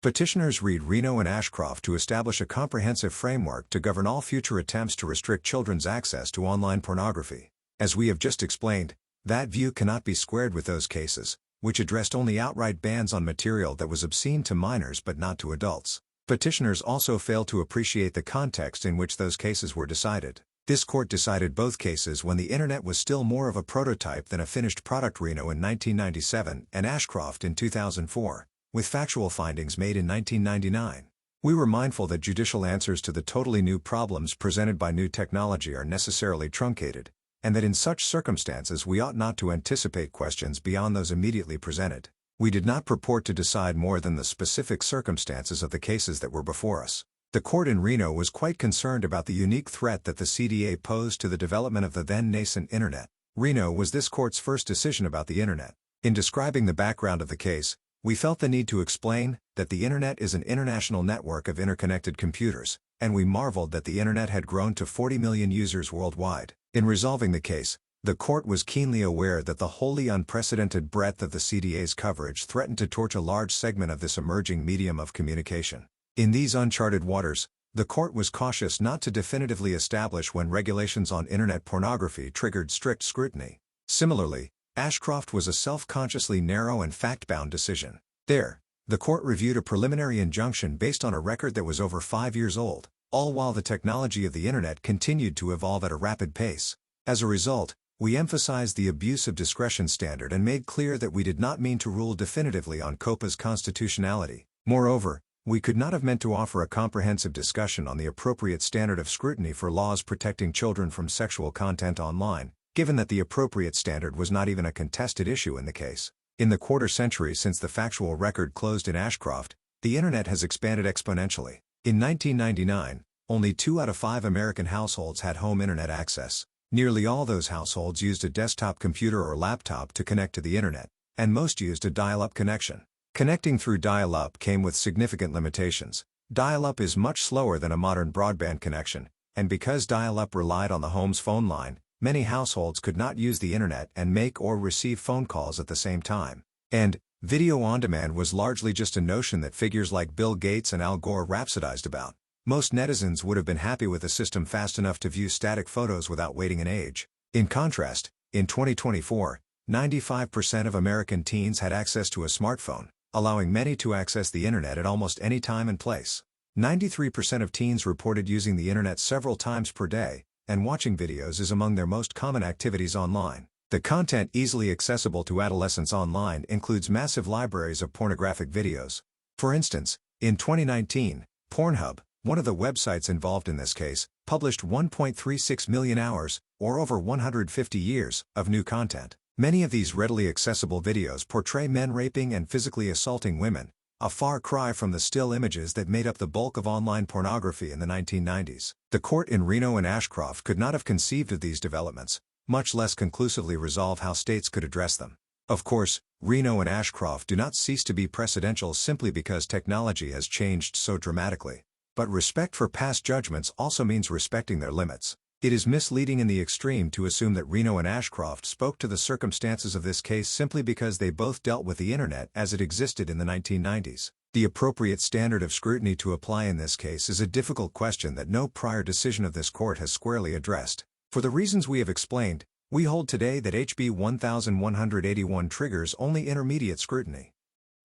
Petitioners read Reno and Ashcroft to establish a comprehensive framework to govern all future attempts to restrict children's access to online pornography. As we have just explained, that view cannot be squared with those cases, which addressed only outright bans on material that was obscene to minors but not to adults. Petitioners also fail to appreciate the context in which those cases were decided. This court decided both cases when the Internet was still more of a prototype than a finished product. Reno in 1997 and Ashcroft in 2004, with factual findings made in 1999. We were mindful that judicial answers to the totally new problems presented by new technology are necessarily truncated, and that in such circumstances we ought not to anticipate questions beyond those immediately presented. We did not purport to decide more than the specific circumstances of the cases that were before us. The court in Reno was quite concerned about the unique threat that the CDA posed to the development of the then-nascent Internet. Reno was this court's first decision about the Internet. In describing the background of the case, we felt the need to explain that the Internet is an international network of interconnected computers, and we marveled that the Internet had grown to 40 million users worldwide. In resolving the case, the court was keenly aware that the wholly unprecedented breadth of the CDA's coverage threatened to torch a large segment of this emerging medium of communication. In these uncharted waters, the court was cautious not to definitively establish when regulations on Internet pornography triggered strict scrutiny. Similarly, Ashcroft was a self-consciously narrow and fact-bound decision. There, the court reviewed a preliminary injunction based on a record that was over 5 years old, all while the technology of the Internet continued to evolve at a rapid pace. As a result, we emphasized the abuse of discretion standard and made clear that we did not mean to rule definitively on COPA's constitutionality. Moreover, we could not have meant to offer a comprehensive discussion on the appropriate standard of scrutiny for laws protecting children from sexual content online, given that the appropriate standard was not even a contested issue in the case. In the quarter century since the factual record closed in Ashcroft, the Internet has expanded exponentially. In 1999, only 2 out of 5 American households had home Internet access. Nearly all those households used a desktop computer or laptop to connect to the Internet, and most used a dial-up connection. Connecting through dial-up came with significant limitations. Dial-up is much slower than a modern broadband connection, and because dial-up relied on the home's phone line, many households could not use the Internet and make or receive phone calls at the same time. And video on demand was largely just a notion that figures like Bill Gates and Al Gore rhapsodized about. Most netizens would have been happy with a system fast enough to view static photos without waiting an age. In contrast, in 2024, 95% of American teens had access to a smartphone, allowing many to access the Internet at almost any time and place. 93% of teens reported using the Internet several times per day, and watching videos is among their most common activities online. The content easily accessible to adolescents online includes massive libraries of pornographic videos. For instance, in 2019, Pornhub, one of the websites involved in this case, published 1.36 million hours, or over 150 years, of new content. Many of these readily accessible videos portray men raping and physically assaulting women, a far cry from the still images that made up the bulk of online pornography in the 1990s. The court in Reno and Ashcroft could not have conceived of these developments, much less conclusively resolve how states could address them. Of course, Reno and Ashcroft do not cease to be precedential simply because technology has changed so dramatically. But respect for past judgments also means respecting their limits. It is misleading in the extreme to assume that Reno and Ashcroft spoke to the circumstances of this case simply because they both dealt with the Internet as it existed in the 1990s. The appropriate standard of scrutiny to apply in this case is a difficult question that no prior decision of this court has squarely addressed. For the reasons we have explained, we hold today that HB 1181 triggers only intermediate scrutiny.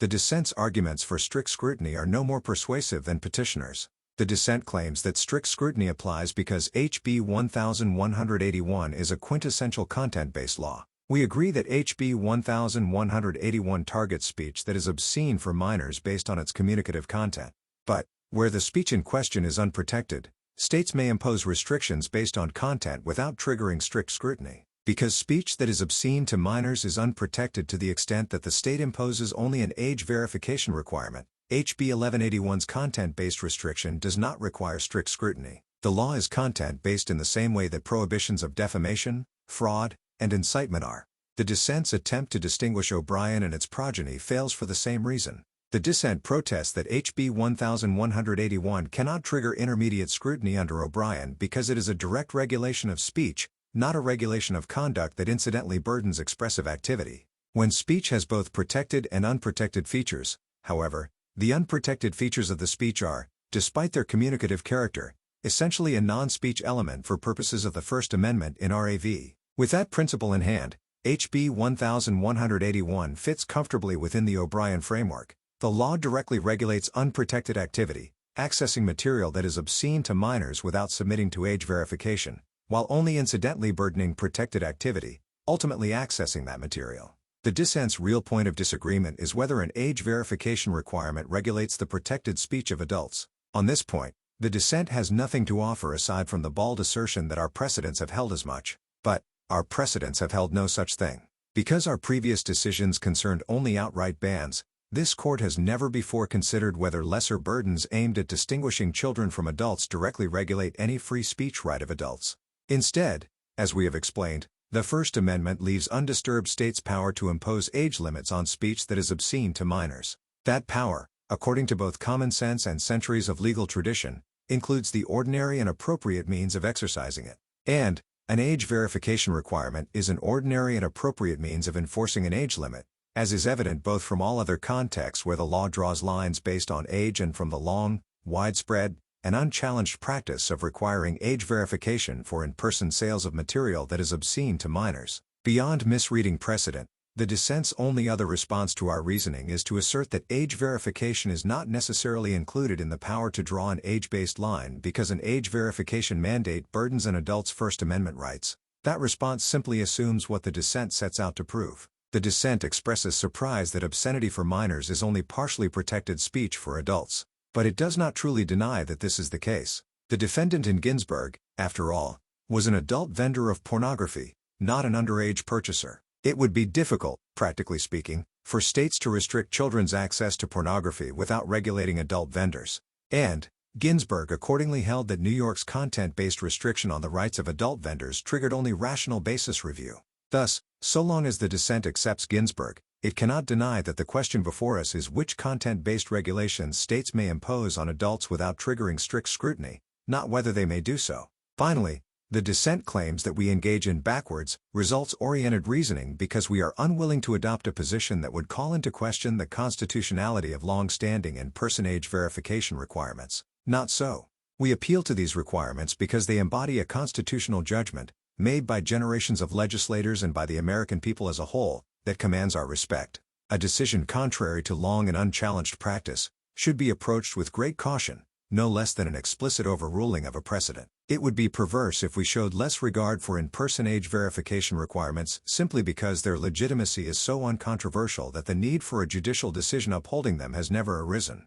The dissent's arguments for strict scrutiny are no more persuasive than petitioners'. The dissent claims that strict scrutiny applies because HB 1181 is a quintessential content-based law. We agree that HB 1181 targets speech that is obscene for minors based on its communicative content. But, where the speech in question is unprotected, states may impose restrictions based on content without triggering strict scrutiny. Because speech that is obscene to minors is unprotected to the extent that the state imposes only an age verification requirement, HB 1181's content-based restriction does not require strict scrutiny. The law is content-based in the same way that prohibitions of defamation, fraud, and incitement are. The dissent's attempt to distinguish O'Brien and its progeny fails for the same reason. The dissent protests that HB 1181 cannot trigger intermediate scrutiny under O'Brien because it is a direct regulation of speech, not a regulation of conduct that incidentally burdens expressive activity. When speech has both protected and unprotected features, however, the unprotected features of the speech are, despite their communicative character, essentially a non-speech element for purposes of the First Amendment in RAV. With that principle in hand, HB 1181 fits comfortably within the O'Brien framework. The law directly regulates unprotected activity, accessing material that is obscene to minors without submitting to age verification, while only incidentally burdening protected activity, ultimately accessing that material. The dissent's real point of disagreement is whether an age verification requirement regulates the protected speech of adults. On this point, the dissent has nothing to offer aside from the bald assertion that our precedents have held as much. But, our precedents have held no such thing. Because our previous decisions concerned only outright bans, this court has never before considered whether lesser burdens aimed at distinguishing children from adults directly regulate any free speech right of adults. Instead, as we have explained, the First Amendment leaves undisturbed states' power to impose age limits on speech that is obscene to minors. That power, according to both common sense and centuries of legal tradition, includes the ordinary and appropriate means of exercising it. And, an age verification requirement is an ordinary and appropriate means of enforcing an age limit, as is evident both from all other contexts where the law draws lines based on age and from the long, widespread, and unchallenged practice of requiring age verification for in-person sales of material that is obscene to minors. Beyond misreading precedent, the dissent's only other response to our reasoning is to assert that age verification is not necessarily included in the power to draw an age-based line because an age verification mandate burdens an adult's First Amendment rights. That response simply assumes what the dissent sets out to prove. The dissent expresses surprise that obscenity for minors is only partially protected speech for adults. But it does not truly deny that this is the case. The defendant in Ginsburg, after all, was an adult vendor of pornography, not an underage purchaser. It would be difficult, practically speaking, for states to restrict children's access to pornography without regulating adult vendors. And, Ginsburg accordingly held that New York's content-based restriction on the rights of adult vendors triggered only rational basis review. Thus, so long as the dissent accepts Ginsburg, it cannot deny that the question before us is which content-based regulations states may impose on adults without triggering strict scrutiny, not whether they may do so. Finally, the dissent claims that we engage in backwards, results-oriented reasoning because we are unwilling to adopt a position that would call into question the constitutionality of long-standing in-person age verification requirements. Not so. We appeal to these requirements because they embody a constitutional judgment, made by generations of legislators and by the American people as a whole, that commands our respect. A decision contrary to long and unchallenged practice should be approached with great caution, no less than an explicit overruling of a precedent. It would be perverse if we showed less regard for in-person age verification requirements simply because their legitimacy is so uncontroversial that the need for a judicial decision upholding them has never arisen.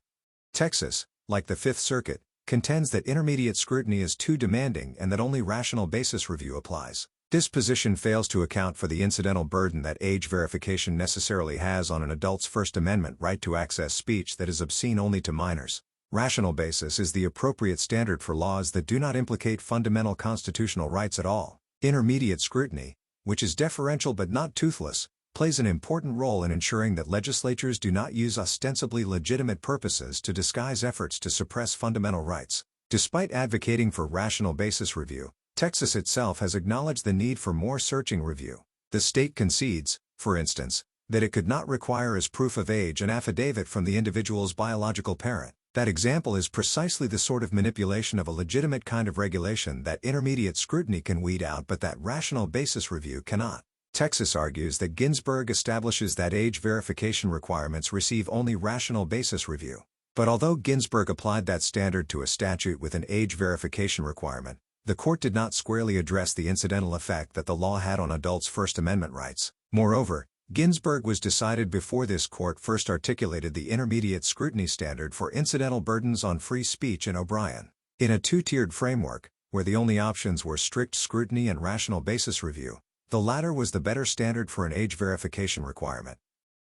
Texas, like the Fifth Circuit, contends that intermediate scrutiny is too demanding and that only rational basis review applies. This position fails to account for the incidental burden that age verification necessarily has on an adult's First Amendment right to access speech that is obscene only to minors. Rational basis is the appropriate standard for laws that do not implicate fundamental constitutional rights at all. Intermediate scrutiny, which is deferential but not toothless, plays an important role in ensuring that legislatures do not use ostensibly legitimate purposes to disguise efforts to suppress fundamental rights. Despite advocating for rational basis review, Texas itself has acknowledged the need for more searching review. The state concedes, for instance, that it could not require as proof of age an affidavit from the individual's biological parent. That example is precisely the sort of manipulation of a legitimate kind of regulation that intermediate scrutiny can weed out but that rational basis review cannot. Texas argues that Ginsburg establishes that age verification requirements receive only rational basis review. But although Ginsburg applied that standard to a statute with an age verification requirement, the court did not squarely address the incidental effect that the law had on adults' First Amendment rights. Moreover, Ginsburg was decided before this court first articulated the intermediate scrutiny standard for incidental burdens on free speech in O'Brien. In a two-tiered framework, where the only options were strict scrutiny and rational basis review, the latter was the better standard for an age verification requirement.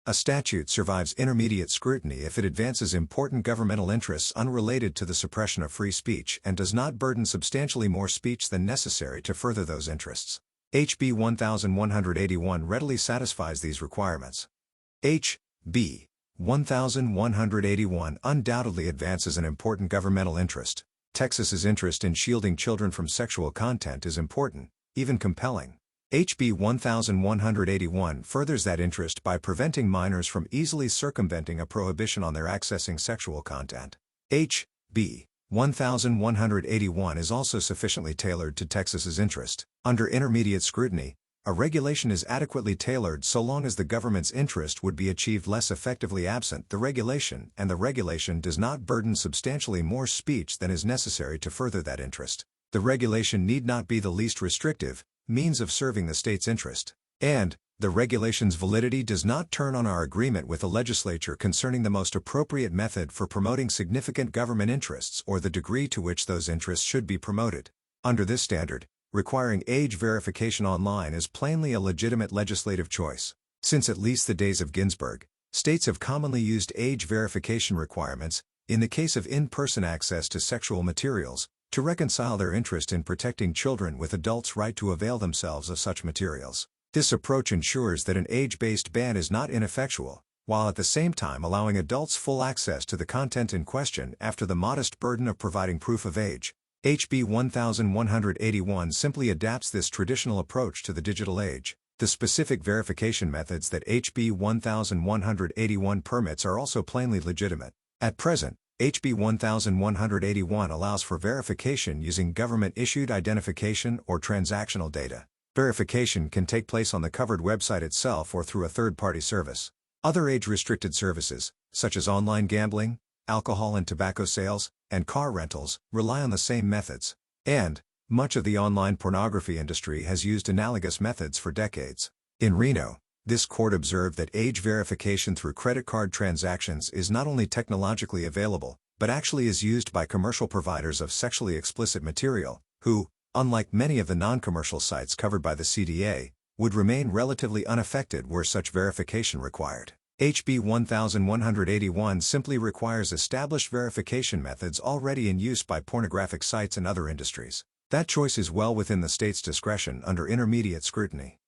A statute survives intermediate scrutiny if it advances important governmental interests unrelated to the suppression of free speech and does not burden substantially more speech than necessary to further those interests. HB 1181 readily satisfies these requirements. HB 1181 undoubtedly advances an important governmental interest. Texas's interest in shielding children from sexual content is important, even compelling. HB 1181 furthers that interest by preventing minors from easily circumventing a prohibition on their accessing sexual content. HB 1181 is also sufficiently tailored to Texas's interest. Under intermediate scrutiny, a regulation is adequately tailored so long as the government's interest would be achieved less effectively absent the regulation, and the regulation does not burden substantially more speech than is necessary to further that interest. The regulation need not be the least restrictive means of serving the state's interest, and the regulation's validity does not turn on our agreement with the legislature concerning the most appropriate method for promoting significant government interests or the degree to which those interests should be promoted. Under this standard, requiring age verification online is plainly a legitimate legislative choice. Since at least the days of Ginsburg, states have commonly used age verification requirements, in the case of in-person access to sexual materials, to reconcile their interest in protecting children with adults' right to avail themselves of such materials. This approach ensures that an age-based ban is not ineffectual, while at the same time allowing adults full access to the content in question after the modest burden of providing proof of age. HB 1181 simply adapts this traditional approach to the digital age. The specific verification methods that HB 1181 permits are also plainly legitimate. At present, HB 1181 allows for verification using government-issued identification or transactional data. Verification can take place on the covered website itself or through a third-party service. Other age-restricted services, such as online gambling, alcohol and tobacco sales, and car rentals, rely on the same methods. And much of the online pornography industry has used analogous methods for decades. In Reno, this court observed that age verification through credit card transactions is not only technologically available, but actually is used by commercial providers of sexually explicit material, who, unlike many of the non-commercial sites covered by the CDA, would remain relatively unaffected were such verification required. HB 1181 simply requires established verification methods already in use by pornographic sites and other industries. That choice is well within the state's discretion under intermediate scrutiny.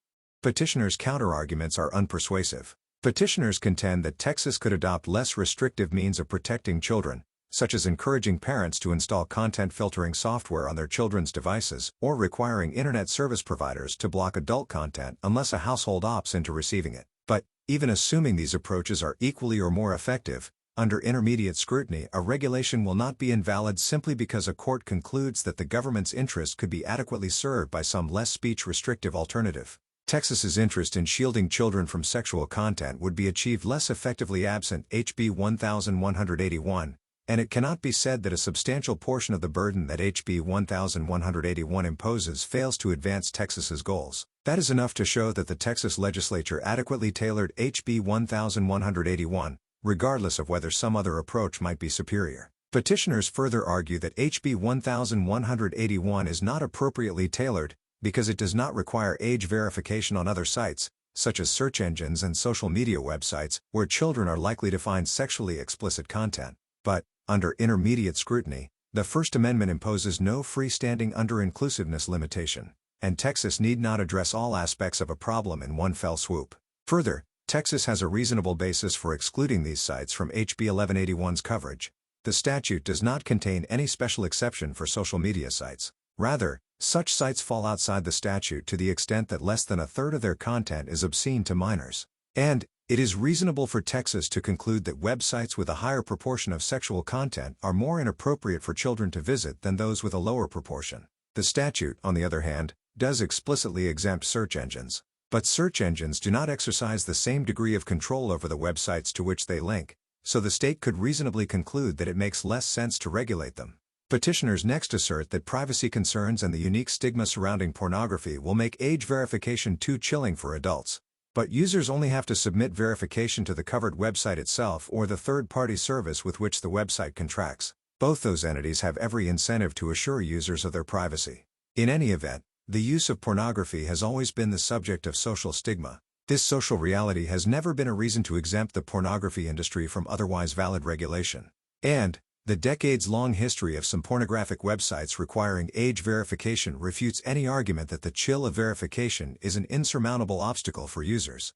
Petitioners' counterarguments are unpersuasive. Petitioners contend that Texas could adopt less restrictive means of protecting children, such as encouraging parents to install content filtering software on their children's devices or requiring internet service providers to block adult content unless a household opts into receiving it. But, even assuming these approaches are equally or more effective, under intermediate scrutiny a regulation will not be invalid simply because a court concludes that the government's interest could be adequately served by some less speech-restrictive alternative. Texas's interest in shielding children from sexual content would be achieved less effectively absent HB 1181, and it cannot be said that a substantial portion of the burden that HB 1181 imposes fails to advance Texas's goals. That is enough to show that the Texas legislature adequately tailored HB 1181, regardless of whether some other approach might be superior. Petitioners further argue that HB 1181 is not appropriately tailored, because it does not require age verification on other sites, such as search engines and social media websites, where children are likely to find sexually explicit content. But, under intermediate scrutiny, the First Amendment imposes no freestanding under-inclusiveness limitation, and Texas need not address all aspects of a problem in one fell swoop. Further, Texas has a reasonable basis for excluding these sites from HB 1181's coverage. The statute does not contain any special exception for social media sites. Rather, such sites fall outside the statute to the extent that less than a third of their content is obscene to minors. And, It is reasonable for Texas to conclude that websites with a higher proportion of sexual content are more inappropriate for children to visit than those with a lower proportion. The statute, on the other hand, does explicitly exempt search engines. But search engines do not exercise the same degree of control over the websites to which they link, so the state could reasonably conclude that it makes less sense to regulate them. Petitioners next assert that privacy concerns and the unique stigma surrounding pornography will make age verification too chilling for adults. But users only have to submit verification to the covered website itself or the third-party service with which the website contracts. Both those entities have every incentive to assure users of their privacy. In any event, the use of pornography has always been the subject of social stigma. This social reality has never been a reason to exempt the pornography industry from otherwise valid regulation. And the decades-long history of some pornographic websites requiring age verification refutes any argument that the chill of verification is an insurmountable obstacle for users.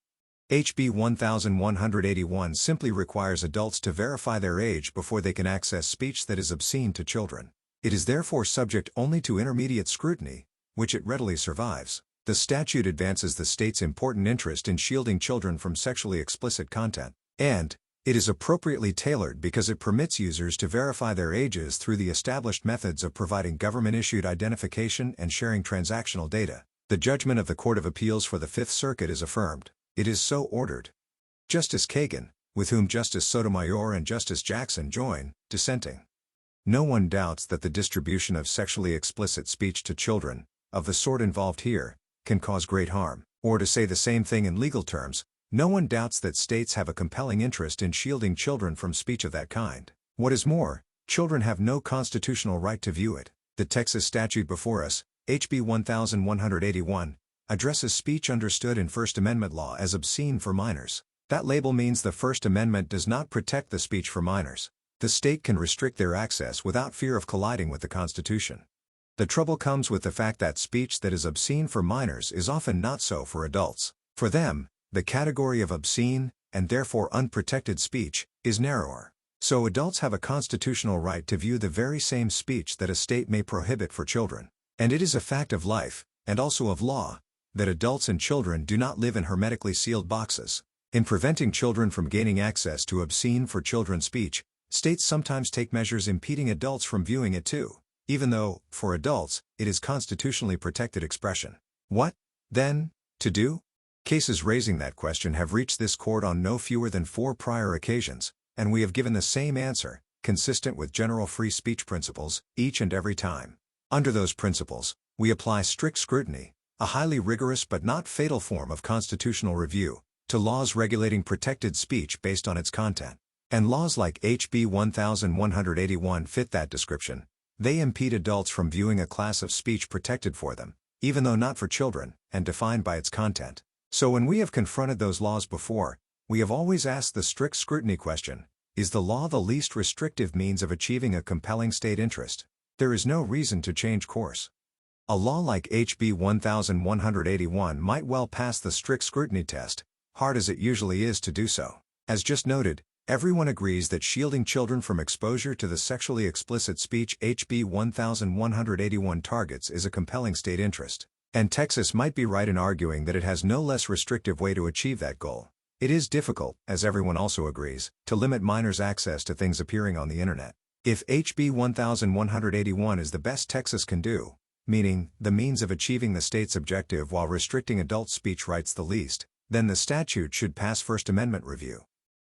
HB 1181 simply requires adults to verify their age before they can access speech that is obscene to children. It is therefore subject only to intermediate scrutiny, which it readily survives. The statute advances the state's important interest in shielding children from sexually explicit content, and it is appropriately tailored because it permits users to verify their ages through the established methods of providing government-issued identification and sharing transactional data. The judgment of the Court of Appeals for the Fifth Circuit is affirmed. It is so ordered. Justice Kagan, with whom Justice Sotomayor and Justice Jackson join, dissenting. No one doubts that the distribution of sexually explicit speech to children, of the sort involved here, can cause great harm. Or to say the same thing in legal terms, no one doubts that states have a compelling interest in shielding children from speech of that kind. What is more, children have no constitutional right to view it. The Texas statute before us, HB 1181, addresses speech understood in First Amendment law as obscene for minors. That label means the First Amendment does not protect the speech for minors. The state can restrict their access without fear of colliding with the Constitution. The trouble comes with the fact that speech that is obscene for minors is often not so for adults. For them, the category of obscene, and therefore unprotected speech, is narrower. So adults have a constitutional right to view the very same speech that a state may prohibit for children. And it is a fact of life, and also of law, that adults and children do not live in hermetically sealed boxes. In preventing children from gaining access to obscene for children speech, states sometimes take measures impeding adults from viewing it too, even though, for adults, it is constitutionally protected expression. What, then, to do? Cases raising that question have reached this court on no fewer than 4 prior occasions, and we have given the same answer, consistent with general free speech principles, each and every time. Under those principles, we apply strict scrutiny, a highly rigorous but not fatal form of constitutional review, to laws regulating protected speech based on its content. And laws like HB 1181 fit that description. They impede adults from viewing a class of speech protected for them, even though not for children, and defined by its content. So when we have confronted those laws before, we have always asked the strict scrutiny question: is the law the least restrictive means of achieving a compelling state interest? There is no reason to change course. A law like HB 1181 might well pass the strict scrutiny test, hard as it usually is to do so. As just noted, everyone agrees that shielding children from exposure to the sexually explicit speech HB 1181 targets is a compelling state interest. And Texas might be right in arguing that it has no less restrictive way to achieve that goal. It is difficult, as everyone also agrees, to limit minors' access to things appearing on the internet. If HB 1181 is the best Texas can do, meaning the means of achieving the state's objective while restricting adult speech rights the least, then the statute should pass First Amendment review.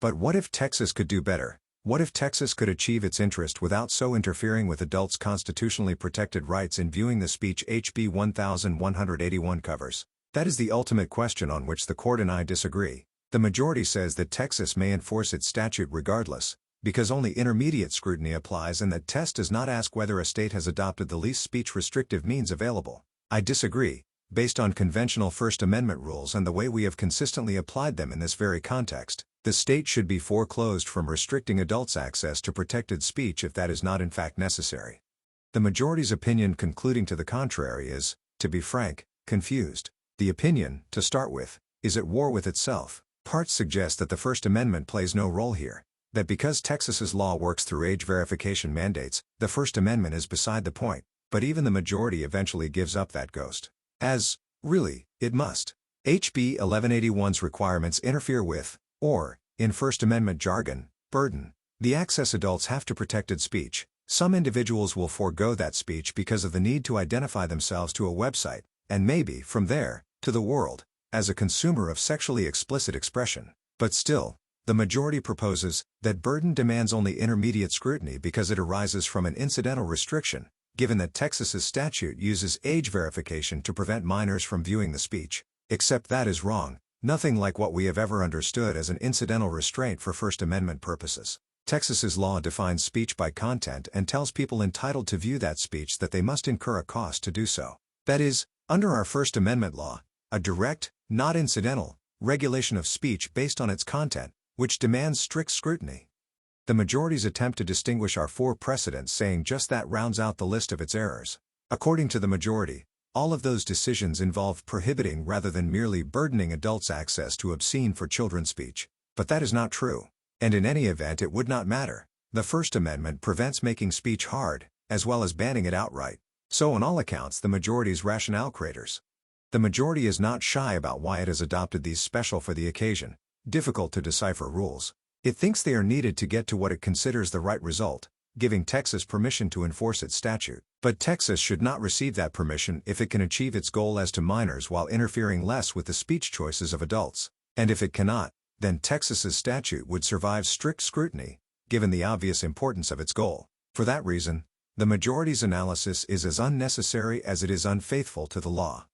But what if Texas could do better? What if Texas could achieve its interest without so interfering with adults' constitutionally protected rights in viewing the speech HB 1181 covers? That is the ultimate question on which the court and I disagree. The majority says that Texas may enforce its statute regardless, because only intermediate scrutiny applies and that test does not ask whether a state has adopted the least speech-restrictive means available. I disagree, based on conventional First Amendment rules and the way we have consistently applied them in this very context. The state should be foreclosed from restricting adults' access to protected speech if that is not in fact necessary. The majority's opinion concluding to the contrary is, to be frank, confused. The opinion, to start with, is at war with itself. Parts suggest that the First Amendment plays no role here, that because Texas's law works through age verification mandates, the First Amendment is beside the point, but even the majority eventually gives up that ghost. As, really, it must. HB 1181's requirements interfere with, Or, in First Amendment jargon, burden. The access adults have to protected speech. Some individuals will forego that speech because of the need to identify themselves to a website, and maybe, from there, to the world, as a consumer of sexually explicit expression. But still, the majority proposes that burden demands only intermediate scrutiny because it arises from an incidental restriction, given that Texas's statute uses age verification to prevent minors from viewing the speech. Except that is wrong, nothing like what we have ever understood as an incidental restraint for First Amendment purposes. Texas's law defines speech by content and tells people entitled to view that speech that they must incur a cost to do so. That is, under our First Amendment law, a direct, not incidental, regulation of speech based on its content, which demands strict scrutiny. The majority's attempt to distinguish our four precedents saying just that rounds out the list of its errors. According to the majority, all of those decisions involve prohibiting rather than merely burdening adults' access to obscene for children speech. But that is not true. And in any event it would not matter. The First Amendment prevents making speech hard, as well as banning it outright. So on all accounts the majority's rationale craters. The majority is not shy about why it has adopted these special for the occasion, difficult to decipher rules. It thinks they are needed to get to what it considers the right result, giving Texas permission to enforce its statute. But Texas should not receive that permission if it can achieve its goal as to minors while interfering less with the speech choices of adults. And if it cannot, then Texas's statute would survive strict scrutiny, given the obvious importance of its goal. For that reason, the majority's analysis is as unnecessary as it is unfaithful to the law.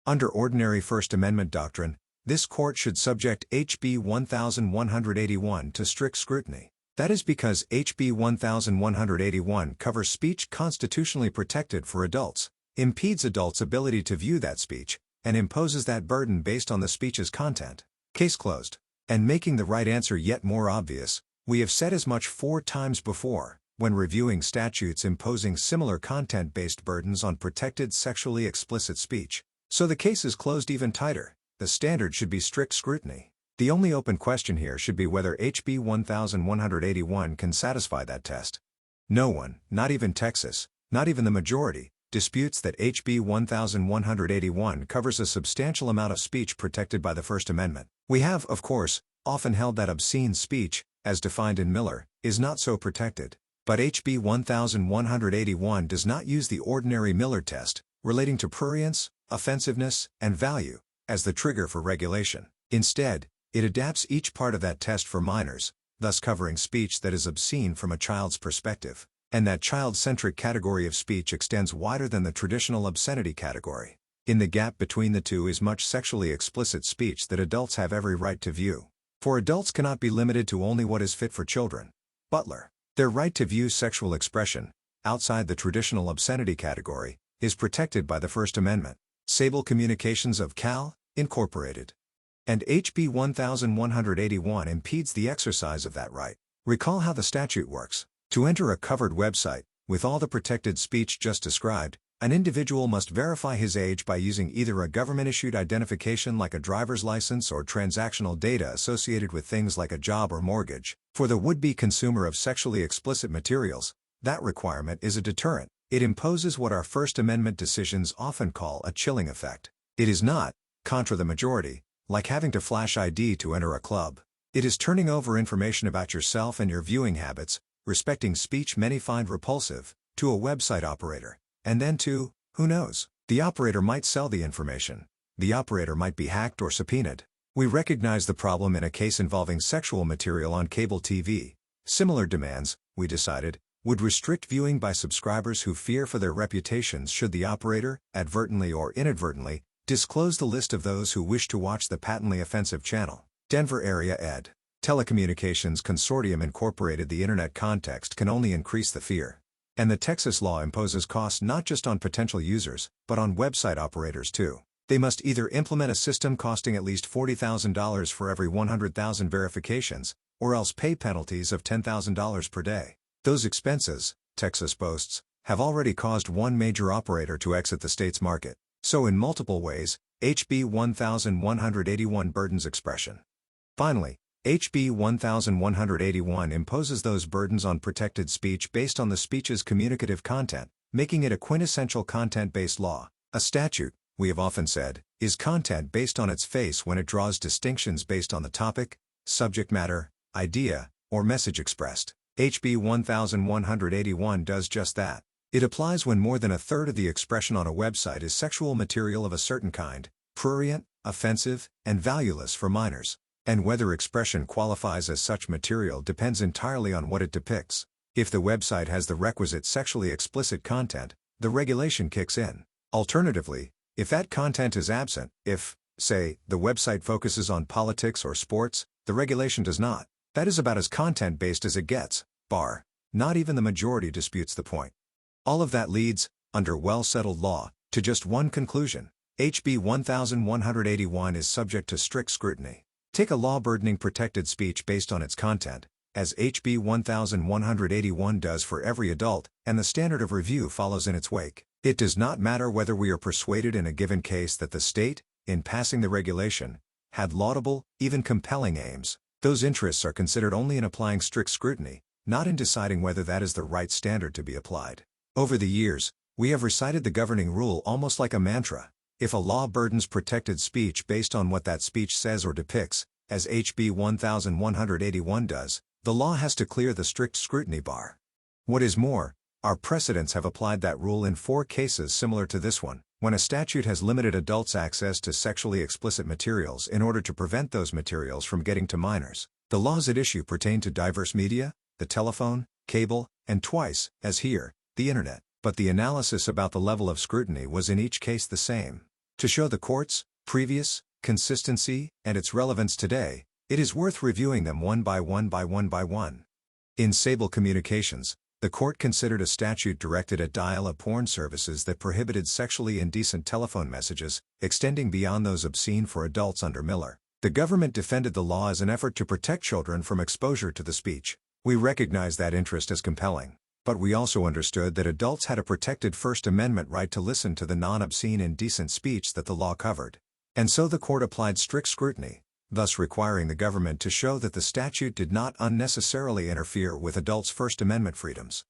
Under ordinary First Amendment doctrine, this court should subject HB 1181 to strict scrutiny. That is because HB 1181 covers speech constitutionally protected for adults, impedes adults' ability to view that speech, and imposes that burden based on the speech's content. Case closed. And making the right answer yet more obvious, we have said as much 4 times before, when reviewing statutes imposing similar content-based burdens on protected sexually explicit speech. So the case is closed even tighter. The standard should be strict scrutiny. The only open question here should be whether HB 1181 can satisfy that test. No one, not even Texas, not even the majority, disputes that HB 1181 covers a substantial amount of speech protected by the First Amendment. We have, of course, often held that obscene speech, as defined in Miller, is not so protected. But HB 1181 does not use the ordinary Miller test, relating to prurience, offensiveness, and value, as the trigger for regulation. Instead, it adapts each part of that test for minors, thus covering speech that is obscene from a child's perspective. And that child-centric category of speech extends wider than the traditional obscenity category. In the gap between the two is much sexually explicit speech that adults have every right to view. For adults cannot be limited to only what is fit for children. Butler. Their right to view sexual expression, outside the traditional obscenity category, is protected by the First Amendment. Sable Communications of Cal, Incorporated. And HB 1181 impedes the exercise of that right. Recall how the statute works. To enter a covered website, with all the protected speech just described, an individual must verify his age by using either a government-issued identification like a driver's license or transactional data associated with things like a job or mortgage. For the would-be consumer of sexually explicit materials, that requirement is a deterrent. It imposes what our First Amendment decisions often call a chilling effect. It is not, contra the majority, like having to flash ID to enter a club. It is turning over information about yourself and your viewing habits, respecting speech many find repulsive, to a website operator, and then to, who knows, the operator might sell the information. The operator might be hacked or subpoenaed. We recognize the problem in a case involving sexual material on cable TV. Similar demands, we decided, would restrict viewing by subscribers who fear for their reputations should the operator, advertently or inadvertently, disclose the list of those who wish to watch the patently offensive channel. Denver Area Ed. Telecommunications Consortium Incorporated. The Internet context can only increase the fear. And the Texas law imposes costs not just on potential users, but on website operators too. They must either implement a system costing at least $40,000 for every 100,000 verifications, or else pay penalties of $10,000 per day. Those expenses, Texas boasts, have already caused one major operator to exit the state's market. So in multiple ways, HB 1181 burdens expression. Finally, HB 1181 imposes those burdens on protected speech based on the speech's communicative content, making it a quintessential content-based law. A statute, we have often said, is content based on its face when it draws distinctions based on the topic, subject matter, idea, or message expressed. HB 1181 does just that. It applies when more than a third of the expression on a website is sexual material of a certain kind, prurient, offensive, and valueless for minors. And whether expression qualifies as such material depends entirely on what it depicts. If the website has the requisite sexually explicit content, the regulation kicks in. Alternatively, if that content is absent, if, say, the website focuses on politics or sports, the regulation does not. That is about as content-based as it gets, not even the majority disputes the point. All of that leads, under well-settled law, to just one conclusion. HB 1181 is subject to strict scrutiny. Take a law burdening protected speech based on its content, as HB 1181 does for every adult, and the standard of review follows in its wake. It does not matter whether we are persuaded in a given case that the state, in passing the regulation, had laudable, even compelling aims. Those interests are considered only in applying strict scrutiny, not in deciding whether that is the right standard to be applied. Over the years, we have recited the governing rule almost like a mantra. If a law burdens protected speech based on what that speech says or depicts, as HB 1181 does, the law has to clear the strict scrutiny bar. What is more, our precedents have applied that rule in 4 cases similar to this one, when a statute has limited adults' access to sexually explicit materials in order to prevent those materials from getting to minors. The laws at issue pertain to diverse media, the telephone, cable, and twice, as here, the internet. But the analysis about the level of scrutiny was in each case the same. To show the court's previous consistency and its relevance today, it is worth reviewing them one by one. In Sable Communications, the court considered a statute directed at dial-up porn services that prohibited sexually indecent telephone messages, extending beyond those obscene for adults under Miller. The government defended the law as an effort to protect children from exposure to the speech. We recognize that interest as compelling. But we also understood that adults had a protected First Amendment right to listen to the non-obscene indecent speech that the law covered. And so the court applied strict scrutiny, thus requiring the government to show that the statute did not unnecessarily interfere with adults' First Amendment freedoms.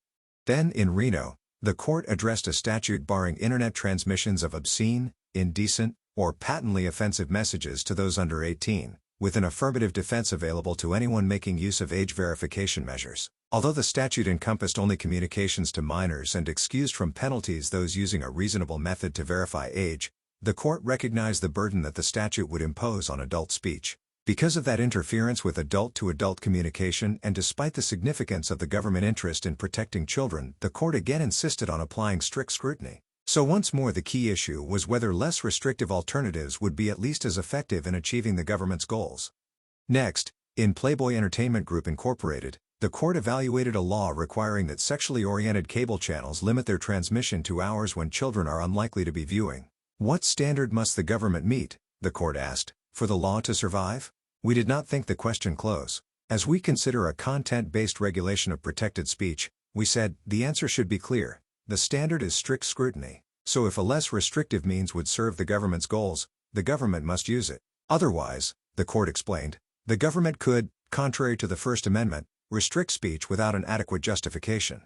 Then, in Reno, the court addressed a statute barring internet transmissions of obscene, indecent, or patently offensive messages to those under 18, with an affirmative defense available to anyone making use of age verification measures. Although the statute encompassed only communications to minors and excused from penalties those using a reasonable method to verify age, the court recognized the burden that the statute would impose on adult speech. Because of that interference with adult-to-adult communication and despite the significance of the government interest in protecting children, the court again insisted on applying strict scrutiny. So once more the key issue was whether less restrictive alternatives would be at least as effective in achieving the government's goals. Next, in Playboy Entertainment Group Incorporated, the court evaluated a law requiring that sexually oriented cable channels limit their transmission to hours when children are unlikely to be viewing. What standard must the government meet, the court asked, for the law to survive? We did not think the question close. As we consider a content-based regulation of protected speech, we said, the answer should be clear. The standard is strict scrutiny. So if a less restrictive means would serve the government's goals, the government must use it. Otherwise, the court explained, the government could, contrary to the First Amendment, restrict speech without an adequate justification.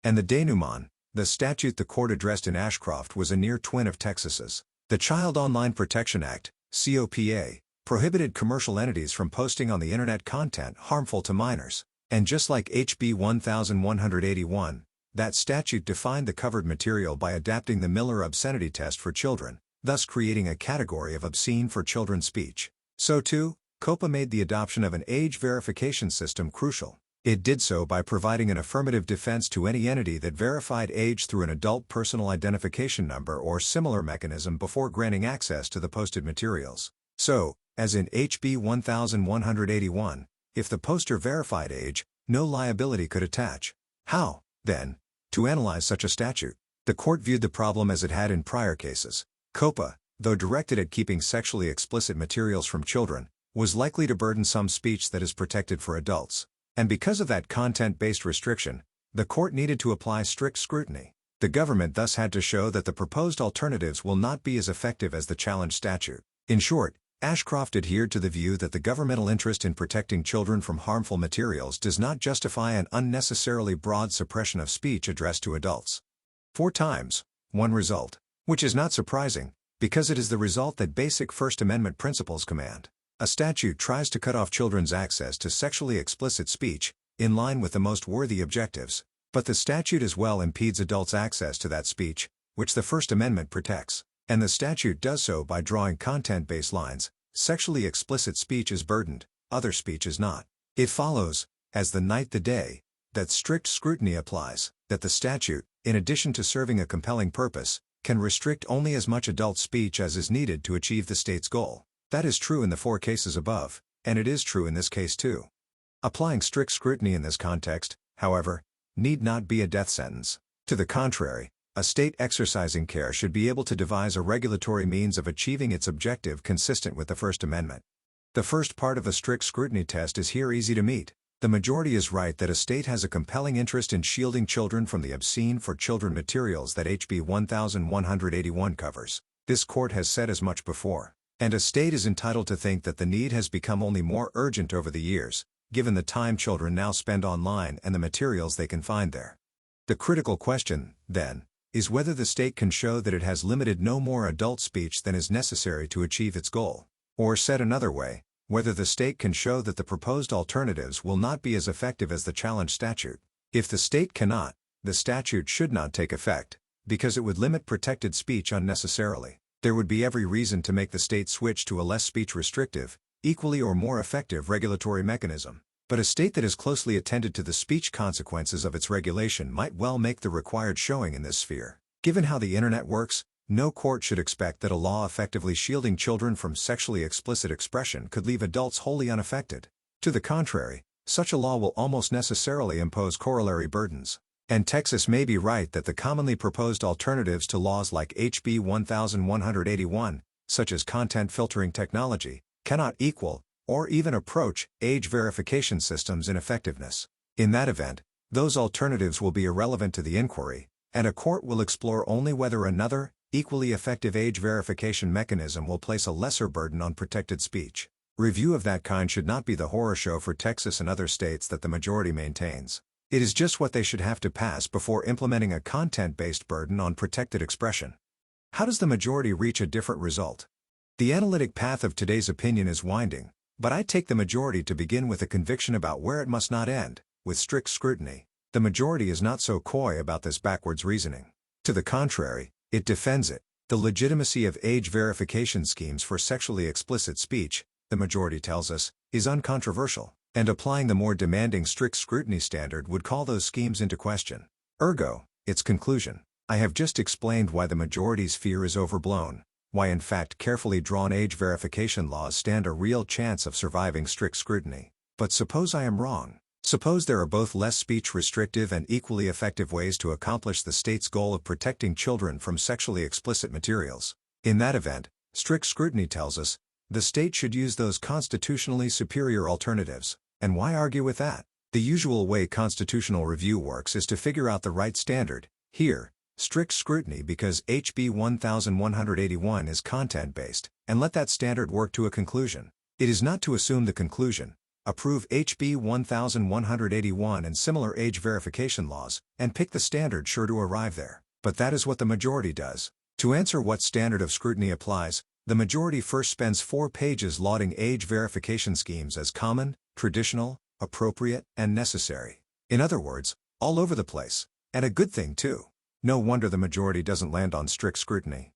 And the denouement, the statute the court addressed in Ashcroft, was a near twin of Texas's. The Child Online Protection Act, COPA, prohibited commercial entities from posting on the internet content harmful to minors. And just like HB 1181, that statute defined the covered material by adapting the Miller obscenity test for children, thus creating a category of obscene for children speech. So too, COPA made the adoption of an age verification system crucial. It did so by providing an affirmative defense to any entity that verified age through an adult personal identification number or similar mechanism before granting access to the posted materials. So, as in HB 1181, if the poster verified age, no liability could attach. How, then, to analyze such a statute? The court viewed the problem as it had in prior cases. COPA, though directed at keeping sexually explicit materials from children, was likely to burden some speech that is protected for adults. And because of that content-based restriction, the court needed to apply strict scrutiny. The government thus had to show that the proposed alternatives will not be as effective as the challenged statute. In short, Ashcroft adhered to the view that the governmental interest in protecting children from harmful materials does not justify an unnecessarily broad suppression of speech addressed to adults. 4 times, one result. Which is not surprising, because it is the result that basic First Amendment principles command. A statute tries to cut off children's access to sexually explicit speech, in line with the most worthy objectives, but the statute as well impedes adults' access to that speech, which the First Amendment protects, and the statute does so by drawing content-based lines. Sexually explicit speech is burdened, other speech is not. It follows, as the night the day, that strict scrutiny applies, that the statute, in addition to serving a compelling purpose, can restrict only as much adult speech as is needed to achieve the state's goal. That is true in the 4 cases above, and it is true in this case too. Applying strict scrutiny in this context, however, need not be a death sentence. To the contrary, a state exercising care should be able to devise a regulatory means of achieving its objective consistent with the First Amendment. The first part of the strict scrutiny test is here easy to meet. The majority is right that a state has a compelling interest in shielding children from the obscene for children materials that HB 1181 covers. This court has said as much before. And a state is entitled to think that the need has become only more urgent over the years, given the time children now spend online and the materials they can find there. The critical question, then, is whether the state can show that it has limited no more adult speech than is necessary to achieve its goal. Or said another way, whether the state can show that the proposed alternatives will not be as effective as the challenge statute. If the state cannot, the statute should not take effect, because it would limit protected speech unnecessarily. There would be every reason to make the state switch to a less speech-restrictive, equally or more effective regulatory mechanism. But a state that is closely attended to the speech consequences of its regulation might well make the required showing in this sphere. Given how the Internet works, no court should expect that a law effectively shielding children from sexually explicit expression could leave adults wholly unaffected. To the contrary, such a law will almost necessarily impose corollary burdens. And Texas may be right that the commonly proposed alternatives to laws like HB 1181, such as content filtering technology, cannot equal, or even approach, age verification systems in effectiveness. In that event, those alternatives will be irrelevant to the inquiry, and a court will explore only whether another, equally effective age verification mechanism will place a lesser burden on protected speech. Review of that kind should not be the horror show for Texas and other states that the majority maintains. It is just what they should have to pass before implementing a content-based burden on protected expression. How does the majority reach a different result? The analytic path of today's opinion is winding, but I take the majority to begin with a conviction about where it must not end, with strict scrutiny. The majority is not so coy about this backwards reasoning. To the contrary, it defends it. The legitimacy of age verification schemes for sexually explicit speech, the majority tells us, is uncontroversial, and applying the more demanding strict scrutiny standard would call those schemes into question. Ergo, its conclusion. I have just explained why the majority's fear is overblown, why in fact carefully drawn age verification laws stand a real chance of surviving strict scrutiny. But suppose I am wrong. Suppose there are both less speech-restrictive and equally effective ways to accomplish the state's goal of protecting children from sexually explicit materials. In that event, strict scrutiny tells us, the state should use those constitutionally superior alternatives. And why argue with that? The usual way constitutional review works is to figure out the right standard. Here, strict scrutiny because HB 1181 is content-based, and let that standard work to a conclusion. It is not to assume the conclusion. Approve HB 1181 and similar age verification laws, and pick the standard sure to arrive there. But that is what the majority does. To answer what standard of scrutiny applies, the majority first spends 4 pages lauding age verification schemes as common, traditional, appropriate, and necessary. In other words, all over the place. And a good thing too. No wonder the majority doesn't land on strict scrutiny.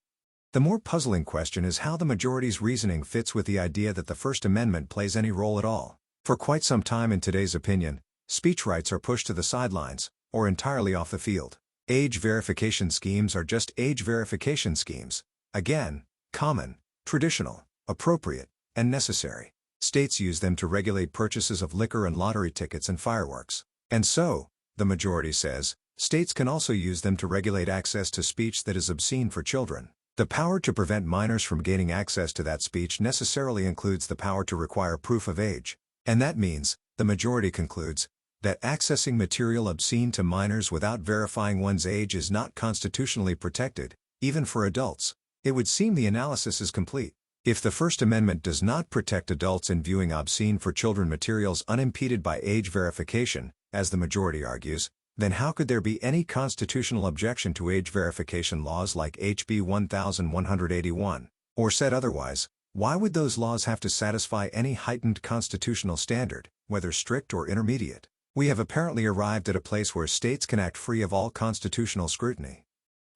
The more puzzling question is how the majority's reasoning fits with the idea that the First Amendment plays any role at all. For quite some time in today's opinion, speech rights are pushed to the sidelines, or entirely off the field. Age verification schemes are just age verification schemes. Again, common, traditional, appropriate, and necessary. States use them to regulate purchases of liquor and lottery tickets and fireworks. And so, the majority says, states can also use them to regulate access to speech that is obscene for children. The power to prevent minors from gaining access to that speech necessarily includes the power to require proof of age. And that means, the majority concludes, that accessing material obscene to minors without verifying one's age is not constitutionally protected, even for adults. It would seem the analysis is complete. If the First Amendment does not protect adults in viewing obscene for children materials unimpeded by age verification, as the majority argues, then how could there be any constitutional objection to age verification laws like HB 1181? Or said otherwise, Why would those laws have to satisfy any heightened constitutional standard, whether strict or intermediate? We have apparently arrived at a place where states can act free of all constitutional scrutiny.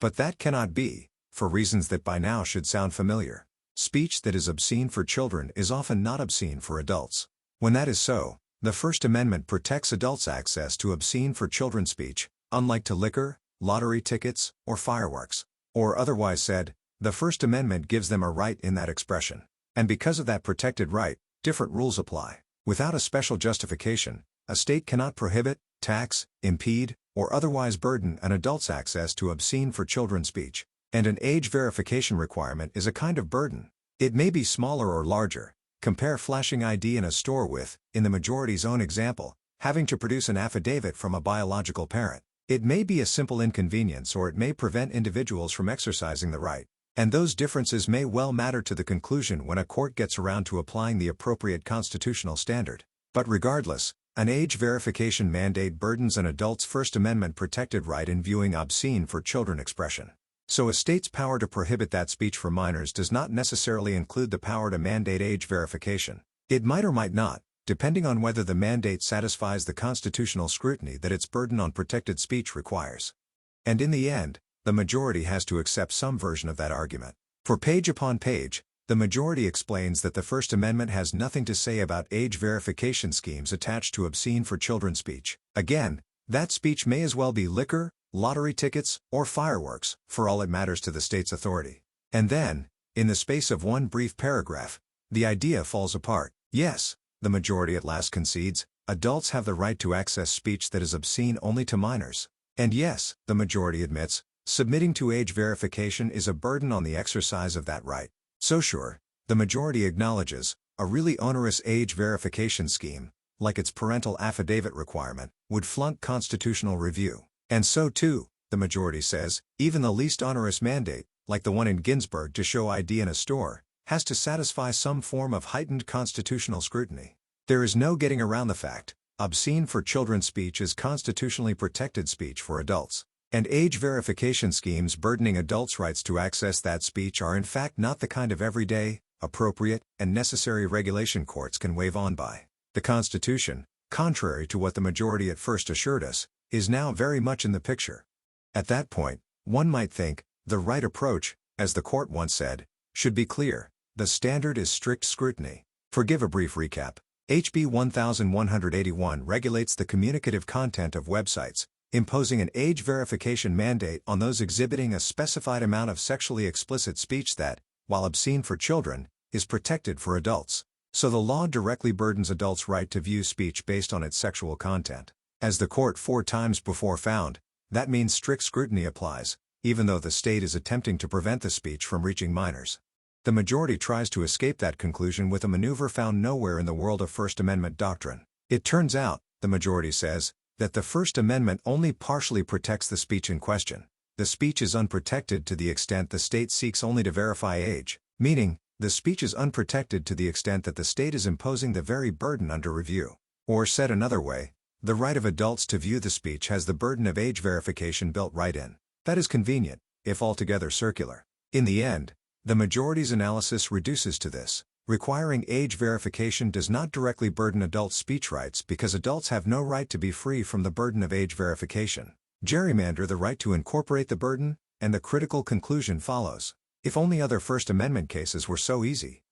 But that cannot be, for reasons that by now should sound familiar. Speech that is obscene for children is often not obscene for adults. When that is so, the First Amendment protects adults' access to obscene for children speech, unlike to liquor, lottery tickets, or fireworks. Or otherwise said, the First Amendment gives them a right in that expression. And because of that protected right, different rules apply. Without a special justification, a state cannot prohibit, tax, impede, or otherwise burden an adult's access to obscene for children speech. And an age verification requirement is a kind of burden. It may be smaller or larger. Compare flashing ID in a store with, in the majority's own example, having to produce an affidavit from a biological parent. It may be a simple inconvenience or it may prevent individuals from exercising the right. And those differences may well matter to the conclusion when a court gets around to applying the appropriate constitutional standard. But regardless, an age verification mandate burdens an adult's First Amendment protected right in viewing obscene for children expression. So a state's power to prohibit that speech for minors does not necessarily include the power to mandate age verification. It might or might not, depending on whether the mandate satisfies the constitutional scrutiny that its burden on protected speech requires. And in the end, the majority has to accept some version of that argument. For page upon page, the majority explains that the First Amendment has nothing to say about age verification schemes attached to obscene for children speech. Again, that speech may as well be liquor, lottery tickets, or fireworks, for all it matters to the state's authority. And then, in the space of one brief paragraph, the idea falls apart. Yes, the majority at last concedes, adults have the right to access speech that is obscene only to minors. And yes, the majority admits, submitting to age verification is a burden on the exercise of that right. So sure, the majority acknowledges, a really onerous age verification scheme, like its parental affidavit requirement, would flunk constitutional review. And so too, the majority says, even the least onerous mandate, like the one in Ginsburg to show ID in a store, has to satisfy some form of heightened constitutional scrutiny. There is no getting around the fact, obscene for children speech is constitutionally protected speech for adults. And age verification schemes burdening adults' rights to access that speech are in fact not the kind of everyday, appropriate, and necessary regulation courts can wave on by. The Constitution, contrary to what the majority at first assured us, is now very much in the picture. At that point, one might think, the right approach, as the court once said, should be clear. The standard is strict scrutiny. Forgive a brief recap. HB 1181 regulates the communicative content of websites, imposing an age verification mandate on those exhibiting a specified amount of sexually explicit speech that, while obscene for children, is protected for adults. So the law directly burdens adults' right to view speech based on its sexual content. As the court 4 times before found, that means strict scrutiny applies, even though the state is attempting to prevent the speech from reaching minors. The majority tries to escape that conclusion with a maneuver found nowhere in the world of First Amendment doctrine. It turns out, the majority says, that the First Amendment only partially protects the speech in question. The speech is unprotected to the extent the state seeks only to verify age, meaning, the speech is unprotected to the extent that the state is imposing the very burden under review. Or said another way, the right of adults to view the speech has the burden of age verification built right in. That is convenient, if altogether circular. In the end, the majority's analysis reduces to this. Requiring age verification does not directly burden adult speech rights because adults have no right to be free from the burden of age verification. Gerrymander the right to incorporate the burden, and the critical conclusion follows. If only other First Amendment cases were so easy.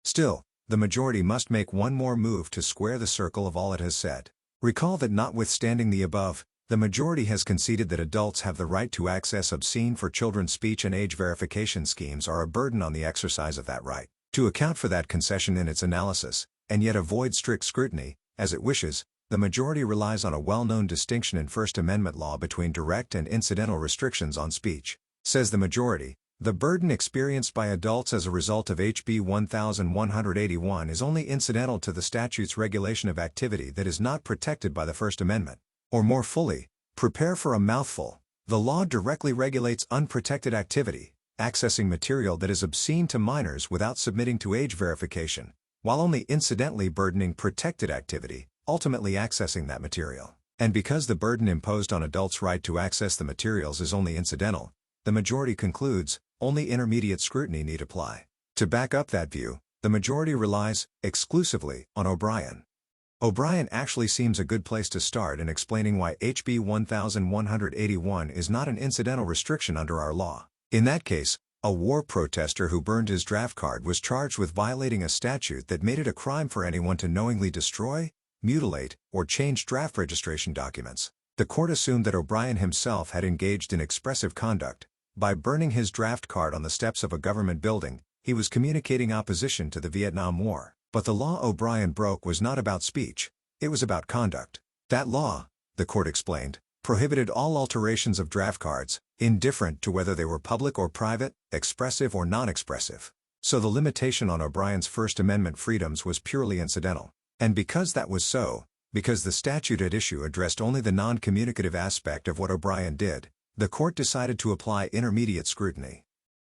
Still, the majority must make one more move to square the circle of all it has said. Recall that notwithstanding the above, the majority has conceded that adults have the right to access obscene for children speech and age verification schemes are a burden on the exercise of that right. To account for that concession in its analysis, and yet avoid strict scrutiny, as it wishes, the majority relies on a well-known distinction in First Amendment law between direct and incidental restrictions on speech. Says the majority, the burden experienced by adults as a result of HB 1181 is only incidental to the statute's regulation of activity that is not protected by the First Amendment. Or more fully, prepare for a mouthful, the law directly regulates unprotected activity, accessing material that is obscene to minors without submitting to age verification, while only incidentally burdening protected activity, ultimately accessing that material. And because the burden imposed on adults' right to access the materials is only incidental, the majority concludes, only intermediate scrutiny need apply. To back up that view, the majority relies, exclusively, on O'Brien. O'Brien actually seems a good place to start in explaining why HB 1181 is not an incidental restriction under our law. In that case, a war protester who burned his draft card was charged with violating a statute that made it a crime for anyone to knowingly destroy, mutilate, or change draft registration documents. The court assumed that O'Brien himself had engaged in expressive conduct. By burning his draft card on the steps of a government building, he was communicating opposition to the Vietnam War. But the law O'Brien broke was not about speech, it was about conduct. That law, the court explained, prohibited all alterations of draft cards, indifferent to whether they were public or private, expressive or non-expressive. So the limitation on O'Brien's First Amendment freedoms was purely incidental. And because that was so, because the statute at issue addressed only the non-communicative aspect of what O'Brien did, the court decided to apply intermediate scrutiny.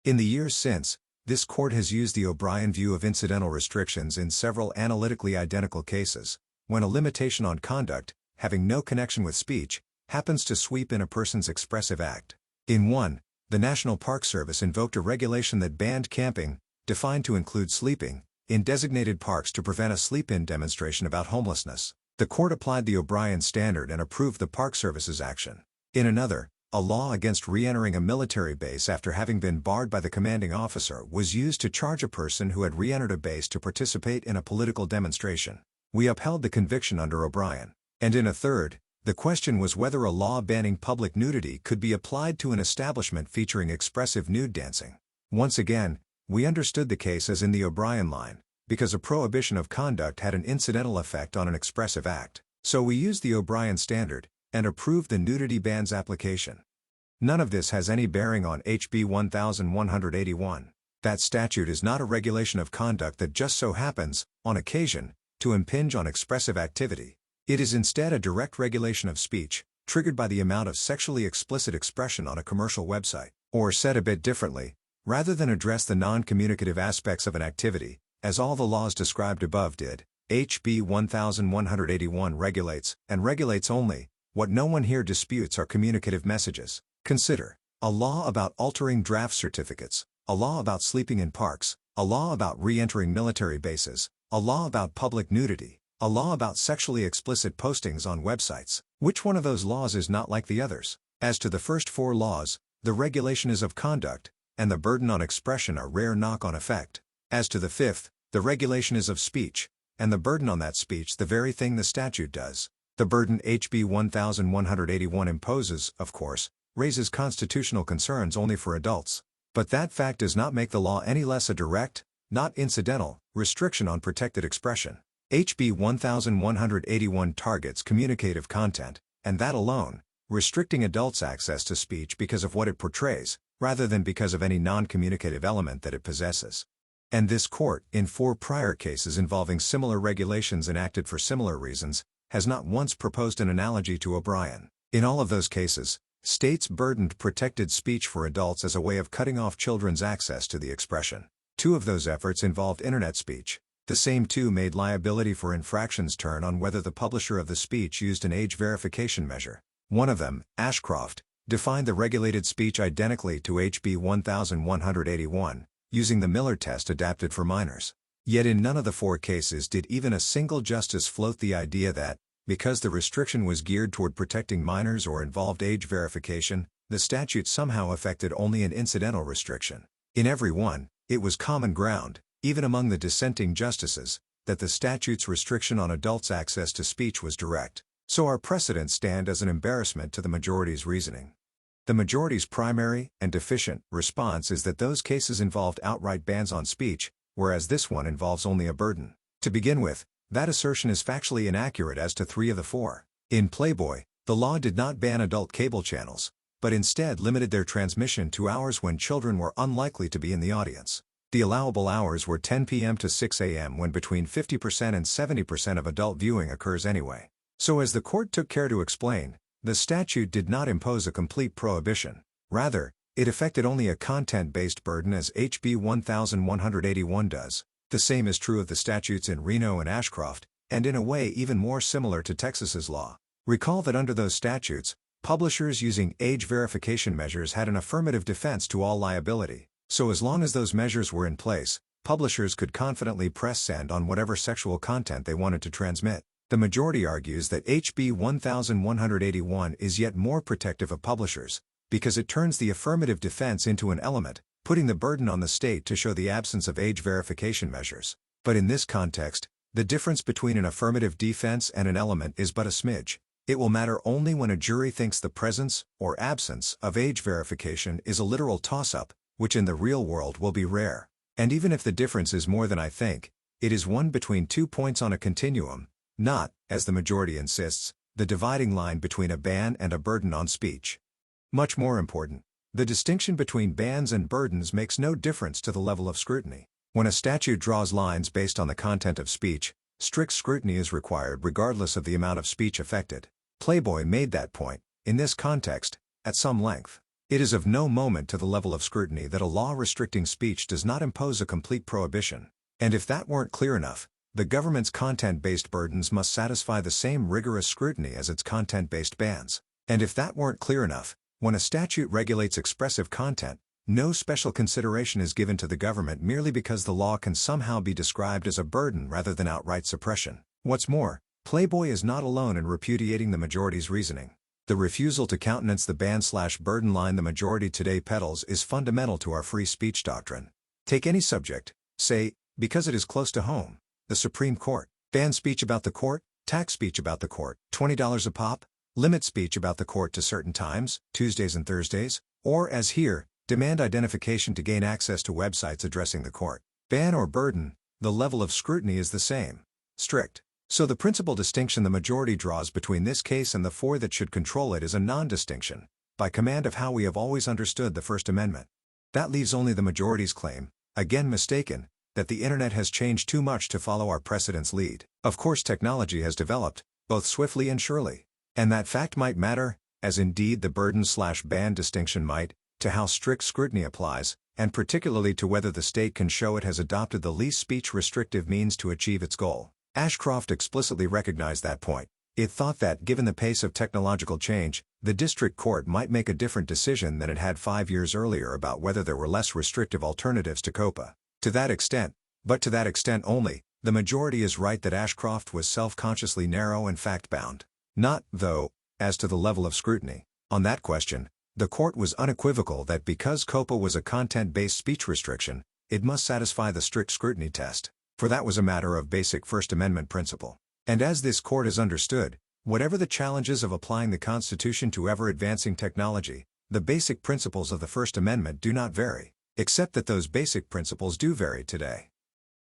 In the years since, this court has used the O'Brien view of incidental restrictions in several analytically identical cases, when a limitation on conduct, having no connection with speech, happens to sweep in a person's expressive act. In one, the National Park Service invoked a regulation that banned camping, defined to include sleeping, in designated parks to prevent a sleep-in demonstration about homelessness. The court applied the O'Brien standard and approved the Park Service's action. In another, a law against re-entering a military base after having been barred by the commanding officer was used to charge a person who had re-entered a base to participate in a political demonstration. We upheld the conviction under O'Brien. And in a third, the question was whether a law banning public nudity could be applied to an establishment featuring expressive nude dancing. Once again, we understood the case as in the O'Brien line, because a prohibition of conduct had an incidental effect on an expressive act. So we used the O'Brien standard, and approved the nudity ban's application. None of this has any bearing on HB 1181. That statute is not a regulation of conduct that just so happens, on occasion, to impinge on expressive activity. It is instead a direct regulation of speech, triggered by the amount of sexually explicit expression on a commercial website. Or said a bit differently, rather than address the non-communicative aspects of an activity, as all the laws described above did, HB 1181 regulates, and regulates only, what no one here disputes are communicative messages. Consider a law about altering draft certificates, a law about sleeping in parks, a law about re-entering military bases, a law about public nudity, a law about sexually explicit postings on websites. Which one of those laws is not like the others? As to the first four laws, the regulation is of conduct, and the burden on expression a rare knock-on effect. As to the fifth, the regulation is of speech, and the burden on that speech the very thing the statute does. The burden HB 1181 imposes, of course, raises constitutional concerns only for adults. But that fact does not make the law any less a direct, not incidental, restriction on protected expression. HB 1181 targets communicative content, and that alone, restricting adults' access to speech because of what it portrays, rather than because of any non-communicative element that it possesses. And this court, in 4 prior cases involving similar regulations enacted for similar reasons, has not once proposed an analogy to O'Brien. In all of those cases, states burdened protected speech for adults as a way of cutting off children's access to the expression. 2 of those efforts involved internet speech. The same 2 made liability for infractions turn on whether the publisher of the speech used an age verification measure. One of them, Ashcroft, defined the regulated speech identically to HB 1181, using the Miller test adapted for minors. Yet in none of the 4 cases did even a single justice float the idea that, because the restriction was geared toward protecting minors or involved age verification, the statute somehow affected only an incidental restriction. In every one, it was common ground, even among the dissenting justices, that the statute's restriction on adults' access to speech was direct. So our precedents stand as an embarrassment to the majority's reasoning. The majority's primary, and deficient, response is that those cases involved outright bans on speech, whereas this one involves only a burden. To begin with, that assertion is factually inaccurate as to 3 of the 4. In Playboy, the law did not ban adult cable channels, but instead limited their transmission to hours when children were unlikely to be in the audience. The allowable hours were 10 p.m. to 6 a.m. when between 50% and 70% of adult viewing occurs anyway. So as the court took care to explain, the statute did not impose a complete prohibition. Rather, it affected only a content-based burden as HB 1181 does. The same is true of the statutes in Reno and Ashcroft, and in a way even more similar to Texas's law. Recall that under those statutes, publishers using age verification measures had an affirmative defense to all liability. So as long as those measures were in place, publishers could confidently press send on whatever sexual content they wanted to transmit. The majority argues that HB 1181 is yet more protective of publishers, because it turns the affirmative defense into an element, putting the burden on the state to show the absence of age verification measures. But in this context, the difference between an affirmative defense and an element is but a smidge. It will matter only when a jury thinks the presence, or absence, of age verification is a literal toss-up, which in the real world will be rare. And even if the difference is more than I think, it is one between 2 points on a continuum, not, as the majority insists, the dividing line between a ban and a burden on speech. Much more important, the distinction between bans and burdens makes no difference to the level of scrutiny. When a statute draws lines based on the content of speech, strict scrutiny is required regardless of the amount of speech affected. Playboy made that point, in this context, at some length. It is of no moment to the level of scrutiny that a law restricting speech does not impose a complete prohibition. And if that weren't clear enough, the government's content-based burdens must satisfy the same rigorous scrutiny as its content-based bans. And if that weren't clear enough, when a statute regulates expressive content, no special consideration is given to the government merely because the law can somehow be described as a burden rather than outright suppression. What's more, Playboy is not alone in repudiating the majority's reasoning. The refusal to countenance the ban/burden line the majority today peddles is fundamental to our free speech doctrine. Take any subject, say, because it is close to home, the Supreme Court, ban speech about the court, tax speech about the court, $20 a pop, limit speech about the court to certain times, Tuesdays and Thursdays, or as here, demand identification to gain access to websites addressing the court. Ban or burden, the level of scrutiny is the same. Strict. So the principal distinction the majority draws between this case and the four that should control it is a non-distinction, by command of how we have always understood the First Amendment. That leaves only the majority's claim, again mistaken, that the internet has changed too much to follow our precedent's lead. Of course technology has developed, both swiftly and surely. And that fact might matter, as indeed the burden/ban distinction might, to how strict scrutiny applies, and particularly to whether the state can show it has adopted the least speech-restrictive means to achieve its goal. Ashcroft explicitly recognized that point. It thought that, given the pace of technological change, the district court might make a different decision than it had 5 years earlier about whether there were less restrictive alternatives to COPA. To that extent, but to that extent only, the majority is right that Ashcroft was self-consciously narrow and fact-bound. Not, though, as to the level of scrutiny. On that question, the court was unequivocal that because COPA was a content-based speech restriction, it must satisfy the strict scrutiny test. For that was a matter of basic First Amendment principle. And as this court has understood, whatever the challenges of applying the Constitution to ever-advancing technology, the basic principles of the First Amendment do not vary, except that those basic principles do vary today.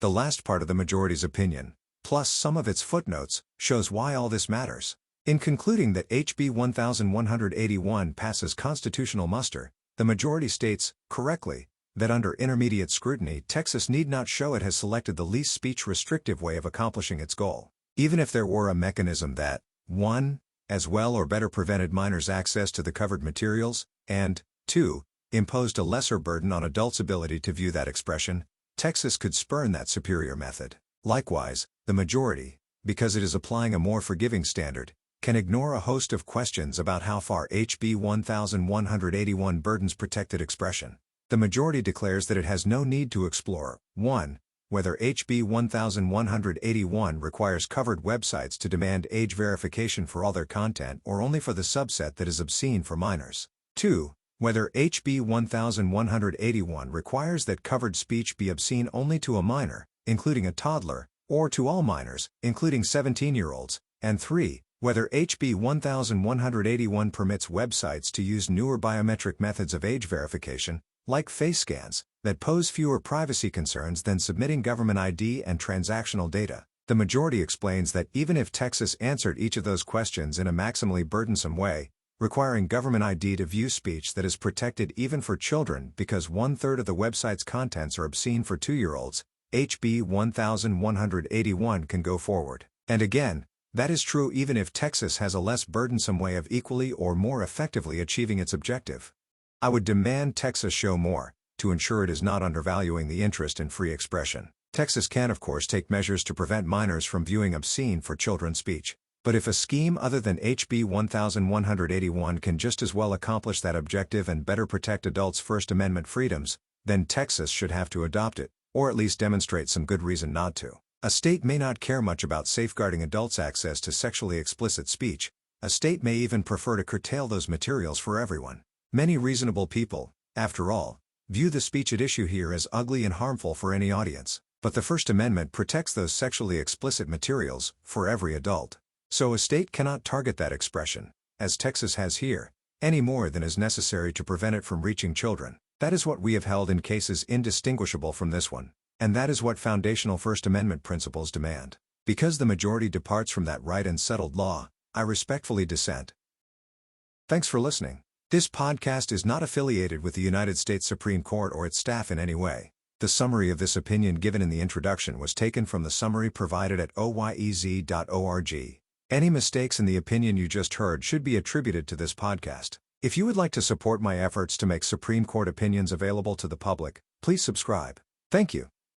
The last part of the majority's opinion, plus some of its footnotes, shows why all this matters. In concluding that HB 1181 passes constitutional muster, the majority states, correctly, that under intermediate scrutiny Texas need not show it has selected the least speech-restrictive way of accomplishing its goal. Even if there were a mechanism that, 1. as well or better prevented minors' access to the covered materials, and, 2. imposed a lesser burden on adults' ability to view that expression, Texas could spurn that superior method. Likewise, the majority, because it is applying a more forgiving standard, can ignore a host of questions about how far HB 1181 burdens protected expression. The majority declares that it has no need to explore, 1. whether HB 1181 requires covered websites to demand age verification for all their content or only for the subset that is obscene for minors. 2. Whether HB 1181 requires that covered speech be obscene only to a minor, including a toddler, or to all minors, including 17-year-olds, and 3. Whether HB 1181 permits websites to use newer biometric methods of age verification, like face scans, that pose fewer privacy concerns than submitting government ID and transactional data. The majority explains that even if Texas answered each of those questions in a maximally burdensome way, requiring government ID to view speech that is protected even for children because 1/3 of the website's contents are obscene for 2-year-olds, HB 1181 can go forward. And again, that is true even if Texas has a less burdensome way of equally or more effectively achieving its objective. I would demand Texas show more, to ensure it is not undervaluing the interest in free expression. Texas can of course take measures to prevent minors from viewing obscene for children speech. But if a scheme other than HB 1181 can just as well accomplish that objective and better protect adults' First Amendment freedoms, then Texas should have to adopt it. or at least demonstrate some good reason not to. A state may not care much about safeguarding adults' access to sexually explicit speech. A state may even prefer to curtail those materials for everyone. Many reasonable people, after all, view the speech at issue here as ugly and harmful for any audience. But the First Amendment protects those sexually explicit materials for every adult. So a state cannot target that expression, as Texas has here, any more than is necessary to prevent it from reaching children. That is what we have held in cases indistinguishable from this one. And that is what foundational First Amendment principles demand. Because the majority departs from that right and settled law, I respectfully dissent. Thanks for listening. This podcast is not affiliated with the United States Supreme Court or its staff in any way. The summary of this opinion given in the introduction was taken from the summary provided at oyez.org. Any mistakes in the opinion you just heard should be attributed to this podcast. If you would like to support my efforts to make Supreme Court opinions available to the public, please subscribe. Thank you.